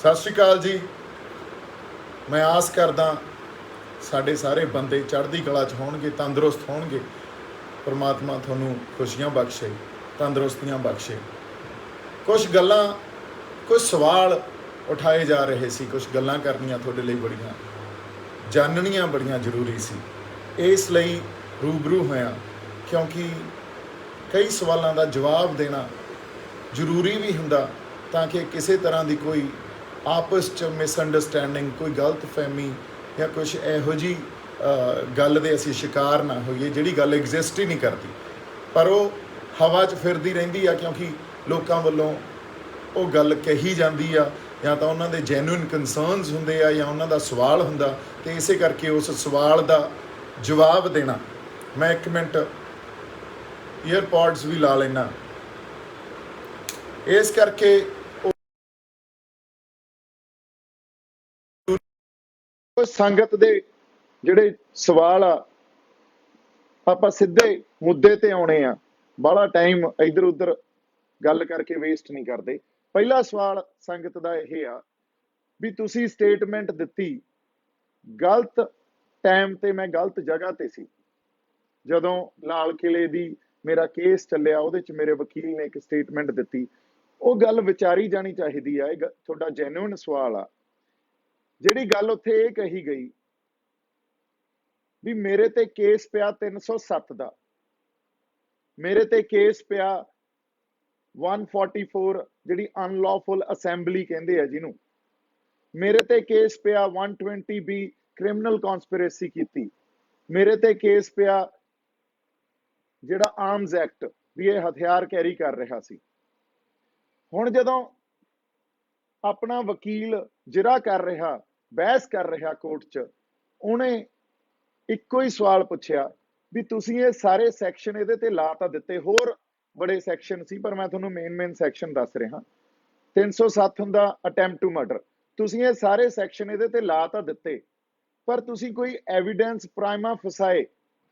ਸਤਿ ਸ਼੍ਰੀ ਅਕਾਲ ਜੀ। ਮੈਂ ਆਸ ਕਰਦਾ ਸਾਡੇ ਸਾਰੇ ਬੰਦੇ ਚੜ੍ਹਦੀ ਕਲਾ 'ਚ ਹੋਣਗੇ, ਤੰਦਰੁਸਤ ਹੋਣਗੇ। ਪਰਮਾਤਮਾ ਤੁਹਾਨੂੰ ਖੁਸ਼ੀਆਂ ਬਖਸ਼ੇ, ਤੰਦਰੁਸਤੀਆਂ ਬਖਸ਼ੇ। ਕੁਝ ਗੱਲਾਂ, ਕੁਝ ਸਵਾਲ ਉਠਾਏ ਜਾ ਰਹੇ ਸੀ, ਕੁਝ ਗੱਲਾਂ ਕਰਨੀਆਂ ਤੁਹਾਡੇ ਲਈ ਬੜੀਆਂ ਜਾਣਨੀਆਂ ਬੜੀਆਂ ਜ਼ਰੂਰੀ ਸੀ। ਇਸ ਲਈ ਰੂਬਰੂ ਹੋਇਆ ਕਿਉਂਕਿ ਕਈ ਸਵਾਲਾਂ ਦਾ ਜਵਾਬ ਦੇਣਾ ਜ਼ਰੂਰੀ ਵੀ ਹੁੰਦਾ, ਤਾਂ ਕਿ ਕਿਸੇ ਤਰ੍ਹਾਂ ਦੀ ਕੋਈ ਆਪਸ 'ਚ ਮਿਸਅੰਡਰਸਟੈਂਡਿੰਗ, ਕੋਈ ਗਲਤ ਫਹਿਮੀ ਜਾਂ ਕੁਛ ਇਹੋ ਜਿਹੀ ਗੱਲ ਦੇ ਅਸੀਂ ਸ਼ਿਕਾਰ ਨਾ ਹੋਈਏ ਜਿਹੜੀ ਗੱਲ ਐਗਜ਼ਿਸਟ ਹੀ ਨਹੀਂ ਕਰਦੀ, ਪਰ ਉਹ ਹਵਾ 'ਚ ਫਿਰਦੀ ਰਹਿੰਦੀ ਆ ਕਿਉਂਕਿ ਲੋਕਾਂ ਵੱਲੋਂ ਉਹ ਗੱਲ ਕਹੀ ਜਾਂਦੀ ਆ, ਜਾਂ ਤਾਂ ਉਹਨਾਂ ਦੇ ਜੈਨੂਇਨ ਕੰਸਰਨਸ ਹੁੰਦੇ ਆ ਜਾਂ ਉਹਨਾਂ ਦਾ ਸਵਾਲ ਹੁੰਦਾ, ਅਤੇ ਇਸੇ ਕਰਕੇ ਉਸ ਸਵਾਲ ਦਾ ਜਵਾਬ ਦੇਣਾ। ਮੈਂ 1 ਮਿੰਟ ਈਅਰਪੋਡਸ ਵੀ ਲਾ ਲੈਣਾ, ਇਸ ਕਰਕੇ ਸੰਗਤ ਦੇ ਜਿਹੜੇ ਸਵਾਲ ਆ ਆਪਾਂ ਸਿੱਧੇ ਮੁੱਦੇ ਤੇ ਆਉਣੇ ਆ। ਬਾਹਲਾ ਟਾਈਮ ਇੱਧਰ ਉੱਧਰ ਗੱਲ ਕਰਕੇ ਵੇਸਟ ਨਹੀਂ ਕਰਦੇ। ਪਹਿਲਾ ਸਵਾਲ ਸੰਗਤ ਦਾ ਇਹ ਆ ਵੀ ਤੁਸੀਂ ਸਟੇਟਮੈਂਟ ਦਿੱਤੀ ਗਲਤ ਟਾਈਮ ਤੇ, ਮੈਂ ਗਲਤ ਜਗ੍ਹਾ ਤੇ ਸੀ। ਜਦੋਂ ਲਾਲ ਕਿਲੇ ਦੀ ਮੇਰਾ ਕੇਸ ਚੱਲਿਆ, ਉਹਦੇ 'ਚ ਮੇਰੇ ਵਕੀਲ ਨੇ ਇੱਕ ਸਟੇਟਮੈਂਟ ਦਿੱਤੀ, ਉਹ ਗੱਲ ਵਿਚਾਰੀ ਜਾਣੀ ਚਾਹੀਦੀ ਆ। ਇਹ ਤੁਹਾਡਾ ਜੈਨੂਇਨ ਸਵਾਲ ਆ। ਜਿਹੜੀ ਗੱਲ ਉੱਥੇ ਇਹ ਕਹੀ ਗਈ ਵੀ ਮੇਰੇ ਤੇ ਕੇਸ ਪਿਆ 307 ਦਾ, ਮੇਰੇ ਤੇ ਕੇਸ ਪਿਆ 144 ਜਿਹੜੀ ਅਨਲੌਫੁਲ ਅਸੈਂਬਲੀ ਕਹਿੰਦੇ ਆ ਜਿਹਨੂੰ, ਮੇਰੇ ਤੇ ਕੇਸ ਪਿਆ 120B ਕ੍ਰਿਮੀਨਲ ਕੌਨਸਪੀਰੇਸੀ ਕੀਤੀ, ਮੇਰੇ ਤੇ ਕੇਸ ਪਿਆ ਜਿਹੜਾ ਆਰਮਜ਼ ਐਕਟ ਵੀ ਇਹ ਹਥਿਆਰ ਕੈਰੀ ਕਰ ਰਿਹਾ ਸੀ। ਹੁਣ ਜਦੋਂ ਆਪਣਾ ਵਕੀਲ ਜਿਰਾ ਕਰ ਰਿਹਾ, ਬਹਿਸ ਕਰ ਰਿਹਾ ਕੋਰਟ 'ਚ, ਉਹਨੇ ਇੱਕੋ ਹੀ ਸਵਾਲ ਪੁੱਛਿਆ ਵੀ ਤੁਸੀਂ ਇਹ ਸਾਰੇ ਸੈਕਸ਼ਨ ਇਹਦੇ ਤੇ ਲਾ ਤਾਂ ਦਿੱਤੇ, ਹੋਰ ਬੜੇ ਸੈਕਸ਼ਨ ਸੀ ਪਰ ਮੈਂ ਤੁਹਾਨੂੰ ਮੇਨ ਸੈਕਸ਼ਨ ਦੱਸ ਰਿਹਾ। 307 ਹੁੰਦਾ ਅਟੈਂਪਟ ਟੂ ਮਰਡਰ, ਤੁਸੀਂ ਇਹ ਸਾਰੇ ਸੈਕਸ਼ਨ ਇਹਦੇ ਤੇ ਲਾ ਤਾਂ ਦਿੱਤੇ, ਪਰ ਤੁਸੀਂ ਕੋਈ evidence prima facie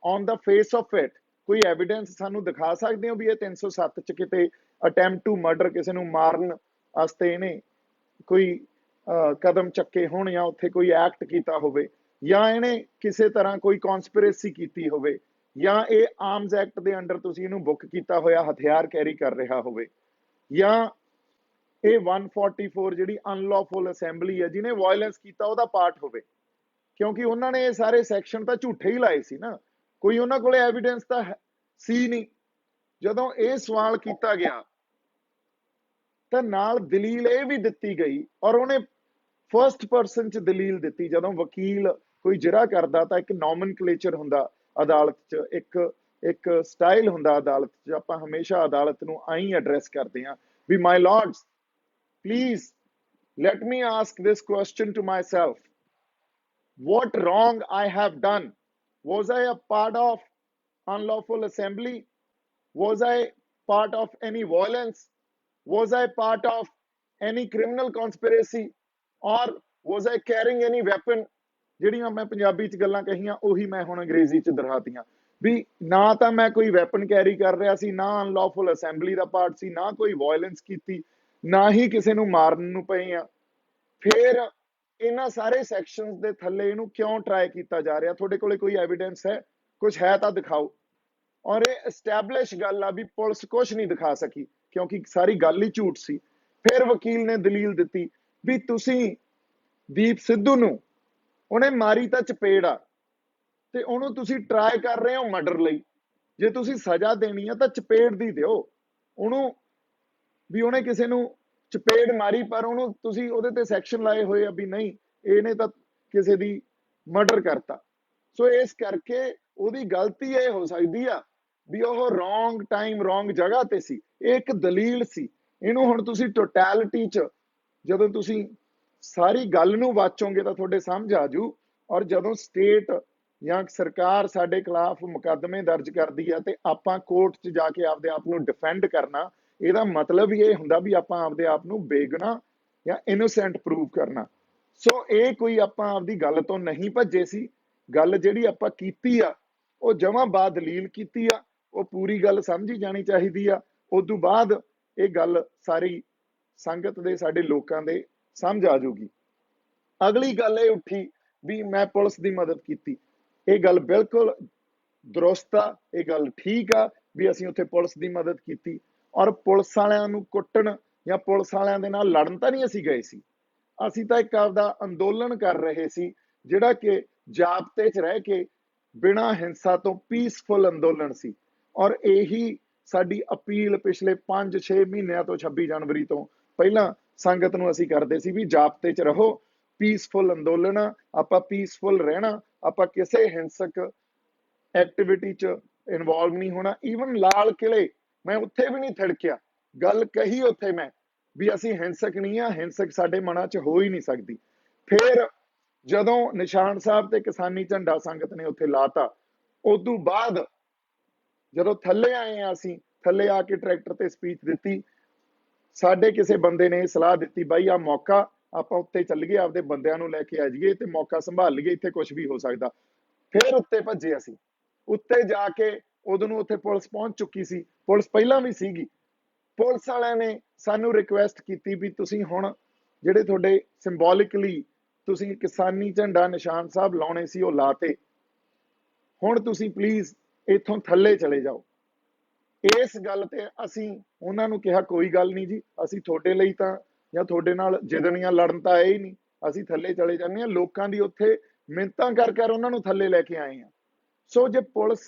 on the face of it, ਕੋਈ ਐਵੀਡੈਂਸ ਸਾਨੂੰ ਦਿਖਾ ਸਕਦੇ ਹੋ ਵੀ ਇਹ 307 ਚ ਕਿਤੇ ਅਟੈਂਪਟ ਟੂ ਮਰਡਰ, ਕਿਸੇ ਨੂੰ ਮਾਰਨ ਵਾਸਤੇ ਇਹਨੇ ਕੋਈ ਕਦਮ ਚੱਕੇ ਹੋਣ ਜਾਂ ਉੱਥੇ ਕੋਈ ਐਕਟ ਕੀਤਾ ਹੋਵੇ, ਜਾਂ ਇਹਨੇ ਕਿਸੇ ਤਰ੍ਹਾਂ ਕੋਈ ਕੌਨਸਪੀਰੇਸੀ ਕੀਤੀ ਹੋਵੇ, ਜਾਂ ਇਹ ਆਰਮਜ਼ ਐਕਟ ਦੇ ਅੰਡਰ ਤੁਸੀਂ ਇਹਨੂੰ ਬੁੱਕ ਕੀਤਾ ਹੋਇਆ ਹਥਿਆਰ ਕੈਰੀ ਕਰ ਰਿਹਾ ਹੋਵੇ, ਜਾਂ ਇਹ 144 ਜਿਹੜੀ ਅਨਲੌਫੁਲ ਅਸੈਂਬਲੀ ਹੈ ਜਿਹਨੇ ਵਾਇਲੈਂਸ ਕੀਤਾ ਉਹਦਾ ਪਾਰਟ ਹੋਵੇ। ਕਿਉਂਕਿ ਉਹਨਾਂ ਨੇ ਇਹ ਸਾਰੇ ਸੈਕਸ਼ਨ ਤਾਂ ਝੂਠੇ ਹੀ ਲਾਏ ਸੀ ਨਾ, ਕੋਈ ਉਹਨਾਂ ਕੋਲੇ ਐਵੀਡੈਂਸ ਤਾਂ ਸੀ ਨਹੀਂ। ਜਦੋਂ ਇਹ ਸਵਾਲ ਕੀਤਾ ਗਿਆ ਤਾਂ ਨਾਲ ਦਲੀਲ ਇਹ ਵੀ ਦਿੱਤੀ ਗਈ, ਔਰ ਉਹਨੇ ਫਰਸਟ ਪਰਸਨ 'ਚ ਦਲੀਲ ਦਿੱਤੀ। ਜਦੋਂ ਵਕੀਲ ਕੋਈ ਜਿਰਾ ਕਰਦਾ ਤਾਂ ਇੱਕ ਨੋਮਨਕਲੇਚਰ ਹੁੰਦਾ ਅਦਾਲਤ 'ਚ, ਇੱਕ ਸਟਾਈਲ ਹੁੰਦਾ ਅਦਾਲਤ 'ਚ। ਆਪਾਂ ਹਮੇਸ਼ਾ ਅਦਾਲਤ ਨੂੰ ਆਈ ਐਡਰੈਸ ਕਰਦੇ ਹਾਂ ਵੀ ਮਾਈ Lords, please let me ask this question to myself. What wrong I have done? Was I a part of unlawful assembly? Was I part of any violence? Was I part of any criminal conspiracy? Or was I carrying any weapon? ਜਿਹੜੀਆਂ ਮੈਂ ਪੰਜਾਬੀ 'ਚ ਗੱਲਾਂ ਕਹੀਆਂ ਉਹੀ ਮੈਂ ਹੁਣ ਅੰਗਰੇਜ਼ੀ 'ਚ ਦੁਹਰਾਤੀਆਂ ਵੀ ਨਾ ਤਾਂ ਮੈਂ ਕੋਈ ਵੈਪਨ ਕੈਰੀ ਕਰ ਰਿਹਾ ਸੀ, ਨਾ ਅਨਲੌਫੁਲ ਅਸੈਂਬਲੀ ਦਾ ਪਾਰਟ ਸੀ, ਨਾ ਕੋਈ ਵਾਇਲੈਂਸ ਕੀਤੀ, ਨਾ ਹੀ ਕਿਸੇ ਨੂੰ ਮਾਰਨ ਨੂੰ ਪਏ ਆ। ਫਿਰ ਇਹਨਾਂ ਸਾਰੇ ਸੈਕਸ਼ਨਸ ਦੇ ਥੱਲੇ ਇਹਨੂੰ ਕਿਉਂ ਟਰਾਈ ਕੀਤਾ ਜਾ ਰਿਹਾ? ਤੁਹਾਡੇ ਕੋਲੇ ਕੋਈ ਐਵੀਡੈਂਸ ਹੈ? ਕੁਝ ਹੈ ਤਾਂ ਦਿਖਾਓ। ਔਰ ਇਹ ਐਸਟੈਬਲਿਸ਼ ਗੱਲ ਆ ਵੀ ਪੁਲਿਸ ਕੁਝ ਨਹੀਂ ਦਿਖਾ ਸਕੀ ਕਿਉਂਕਿ ਸਾਰੀ ਗੱਲ ਹੀ ਝੂਠ ਸੀ। ਫਿਰ ਵਕੀਲ ਨੇ ਦਲੀਲ ਦਿੱਤੀ ਵੀ ਤੁਸੀਂ ਦੀਪ ਸਿੱਧੂ ਨੂੰ, ਉਹਨੇ ਮਾਰੀ ਤਾਂ ਚਪੇੜ ਆ, ਤੇ ਉਹਨੂੰ ਤੁਸੀਂ ਟਰਾਈ ਕਰ ਰਹੇ ਹੋ ਮਰਡਰ ਲਈ। ਜੇ ਤੁਸੀਂ ਸਜ਼ਾ ਦੇਣੀ ਆ ਤਾਂ ਚਪੇੜ ਦੀ ਦਿਓ ਉਹਨੂੰ, ਵੀ ਉਹਨੇ ਕਿਸੇ ਨੂੰ ਚਪੇੜ ਮਾਰੀ ਪਰ ਉਹਨੂੰ ਤੁਸੀਂ ਉਹਦੇ ਤੇ ਸੈਕਸ਼ਨ ਲਾਏ ਹੋਏ ਆ ਵੀ ਨਹੀਂ ਇਹਨੇ ਤਾਂ ਕਿਸੇ ਦੀ ਮਰਡਰ ਕਰਤਾ। ਸੋ ਇਸ ਕਰਕੇ ਉਹਦੀ ਗਲਤੀ ਇਹ ਹੋ ਸਕਦੀ ਆ ਵੀ ਉਹ ਰੋਂਗ ਟਾਈਮ ਰੋਂਗ ਜਗ੍ਹਾ ਤੇ ਸੀ। ਇਹ ਇੱਕ ਦਲੀਲ ਸੀ। ਇਹਨੂੰ ਹੁਣ ਤੁਸੀਂ ਟੋਟੈਲਿਟੀ 'ਚ ਜਦੋਂ ਤੁਸੀਂ ਸਾਰੀ ਗੱਲ ਨੂੰ ਵਾਚੋਗੇ ਤਾਂ ਤੁਹਾਡੇ ਸਮਝ ਆ ਜੂ। ਔਰ ਜਦੋਂ ਸਟੇਟ ਜਾਂ ਸਰਕਾਰ ਸਾਡੇ ਖਿਲਾਫ ਮੁਕੱਦਮੇ ਦਰਜ ਕਰਦੀ ਆ ਤੇ ਆਪਾਂ ਕੋਰਟ 'ਚ ਜਾ ਕੇ ਆਪਦੇ ਆਪ ਨੂੰ ਡਿਫੈਂਡ ਕਰਨਾ, ਇਹਦਾ ਮਤਲਬ ਹੀ ਇਹ ਹੁੰਦਾ ਵੀ ਆਪਾਂ ਆਪਦੇ ਆਪ ਨੂੰ ਬੇਗੁਨਾਹ ਜਾਂ ਇਨੋਸੈਂਟ ਪ੍ਰੂਵ ਕਰਨਾ। ਸੋ ਇਹ ਕੋਈ ਆਪਾਂ ਆਪਦੀ ਗੱਲ ਤੋਂ ਨਹੀਂ ਭੱਜੇ ਸੀ। ਗੱਲ ਜਿਹੜੀ ਆਪਾਂ ਕੀਤੀ ਆ ਉਹ ਜਮਾਂ ਬਾਦਲੀਲ ਕੀਤੀ ਆ, ਉਹ ਪੂਰੀ ਗੱਲ ਸਮਝੀ ਜਾਣੀ ਚਾਹੀਦੀ ਆ। ਉਦੋਂ ਬਾਅਦ ਇਹ ਗੱਲ ਸਾਰੀ ਸੰਗਤ ਦੇ, ਸਾਡੇ ਲੋਕਾਂ ਦੇ समझ आ जाऊगी। अगली गल ये उठी भी मैं पुलिस की मदद की, ये गल बिल्कुल दुरुस्त आ, ये गल ठीक आ भी असीं उत्थे पुलिस की मदद की। और पुलिस वालियां नूं कुट्टण या पुलिस वालियां दे नाल लड़न तां नहीं असीं गए सी, असीं तां एक आपदा अंदोलन कर रहे सी जिहड़ा कि जाबते च रह के बिना हिंसा तो पीसफुल अंदोलन सी। और यही साडी अपील पिछले 5-6 महीनों तो 26 जनवरी तो पहला संगत नूं असीं करदे सी भी जाबते च रहो, पीसफुल अंदोलन आ, आपां पीसफुल रहना, आपां किसी हिंसक एक्टिविटी च इनवॉल्व नहीं होना। ईवन लाल किले मैं उत्थे भी नहीं थिड़किया, गल कही उत्थे मैं भी असीं हिंसक नहीं आ, हिंसक साडे मनां च हो ही नहीं सकदी। फिर जदों निशान साहब ते किसानी झंडा संगत ने उत्थे लाता, उदों बाद जदों थल्ले आए हैं असीं, थल्ले आके ट्रैक्टर ते स्पीच दित्ती, साडे किसी बंदे ने सलाह दित्ती बाई आ मौका आपां उत्ते चलीए, आपदे बंदिआं नूं लैके आ जाइए ते मौका संभाल लईए, इत्थे कुछ भी हो सकदा। फिर उत्ते भज्जे असीं, उत्ते जाके उदों उत्थे पुलिस पहुंच चुकी सी, पुलिस पहलां भी सीगी। पुलिस वालियां ने सानू रिक्वेस्ट की भी तुसीं हुण जिहड़े तुहाडे सिंबोलिकली तुसीं किसानी झंडा निशान साहब लाउणे सी ओह लाते, हुण तुसीं प्लीज़ इत्थों थल्ले चले जाओ। इस गल ते असीं उन्हां नूं कहा कोई गल नहीं जी, असीं तुहाडे लई तां जां तुहाडे नाल जिदण जां लड़न तां आए ही नहीं, असीं थल्ले चले जांदे हां। लोकां दी उत्थे मिन्नतां कर कर उन्हां नूं थल्ले लैके आए हां। सो जे पुलिस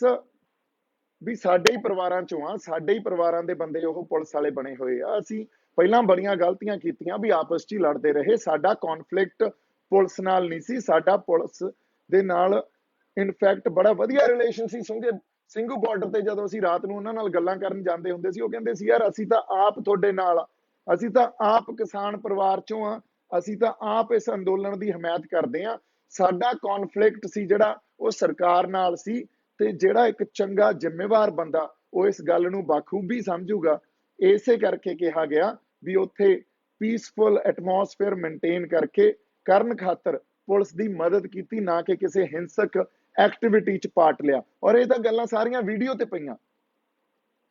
भी साडे ही परिवारां चों आ, साडे ही परिवारां दे बंदे ओह पुलिस वाले बने होए आ, असीं पहिलां बड़ियां गलतियां कीतियां भी आपस च ही लड़दे रहे। साडा कॉन्फ्लिक्ट पुलिस नाल नहीं सी, साडा पुलिस दे नाल इनफैक्ट बड़ा वधिया रिलेशन सी। ਸਿੰਘੂ ਬਾਰਡਰ ਤੇ ਜਦੋਂ ਅਸੀਂ ਰਾਤ ਨੂੰ ਉਹਨਾਂ ਨਾਲ ਗੱਲਾਂ ਕਰਨ ਜਾਂਦੇ ਹੁੰਦੇ ਸੀ, ਉਹ ਕਹਿੰਦੇ ਸੀ ਯਾਰ ਅਸੀਂ ਤਾਂ ਆਪ ਤੁਹਾਡੇ ਨਾਲ ਆ, ਅਸੀਂ ਤਾਂ ਆਪ ਕਿਸਾਨ ਪਰਿਵਾਰ ਚੋਂ ਆ, ਅਸੀਂ ਤਾਂ ਆਪ ਇਸ ਅੰਦੋਲਨ ਦੀ ਹਮਾਇਤ ਕਰਦੇ ਆ। ਸਾਡਾ ਕੌਨਫਲਿਕਟ ਸੀ ਜਿਹੜਾ ਉਹ ਸਰਕਾਰ ਨਾਲ ਸੀ, ਤੇ ਜਿਹੜਾ ਇੱਕ ਚੰਗਾ ਜ਼ਿੰਮੇਵਾਰ ਬੰਦਾ ਉਹ ਇਸ ਗੱਲ ਨੂੰ ਬਾਖੂਬੀ ਸਮਝੂਗਾ। ਇਸੇ ਕਰਕੇ ਕਿਹਾ ਗਿਆ ਵੀ ਉੱਥੇ ਪੀਸਫੁਲ ਐਟਮੋਸਫੇਅਰ ਮੇਨਟੇਨ ਕਰਕੇ ਕਰਨ ਖਾਤਰ ਪੁਲਿਸ ਦੀ ਮਦਦ ਕੀਤੀ, ਨਾ ਕਿ ਕਿਸੇ ਹਿੰਸਕ एक्टिविटी च पार्ट लिया। और ये गल्लां सारियां वीडियो ते पईयां,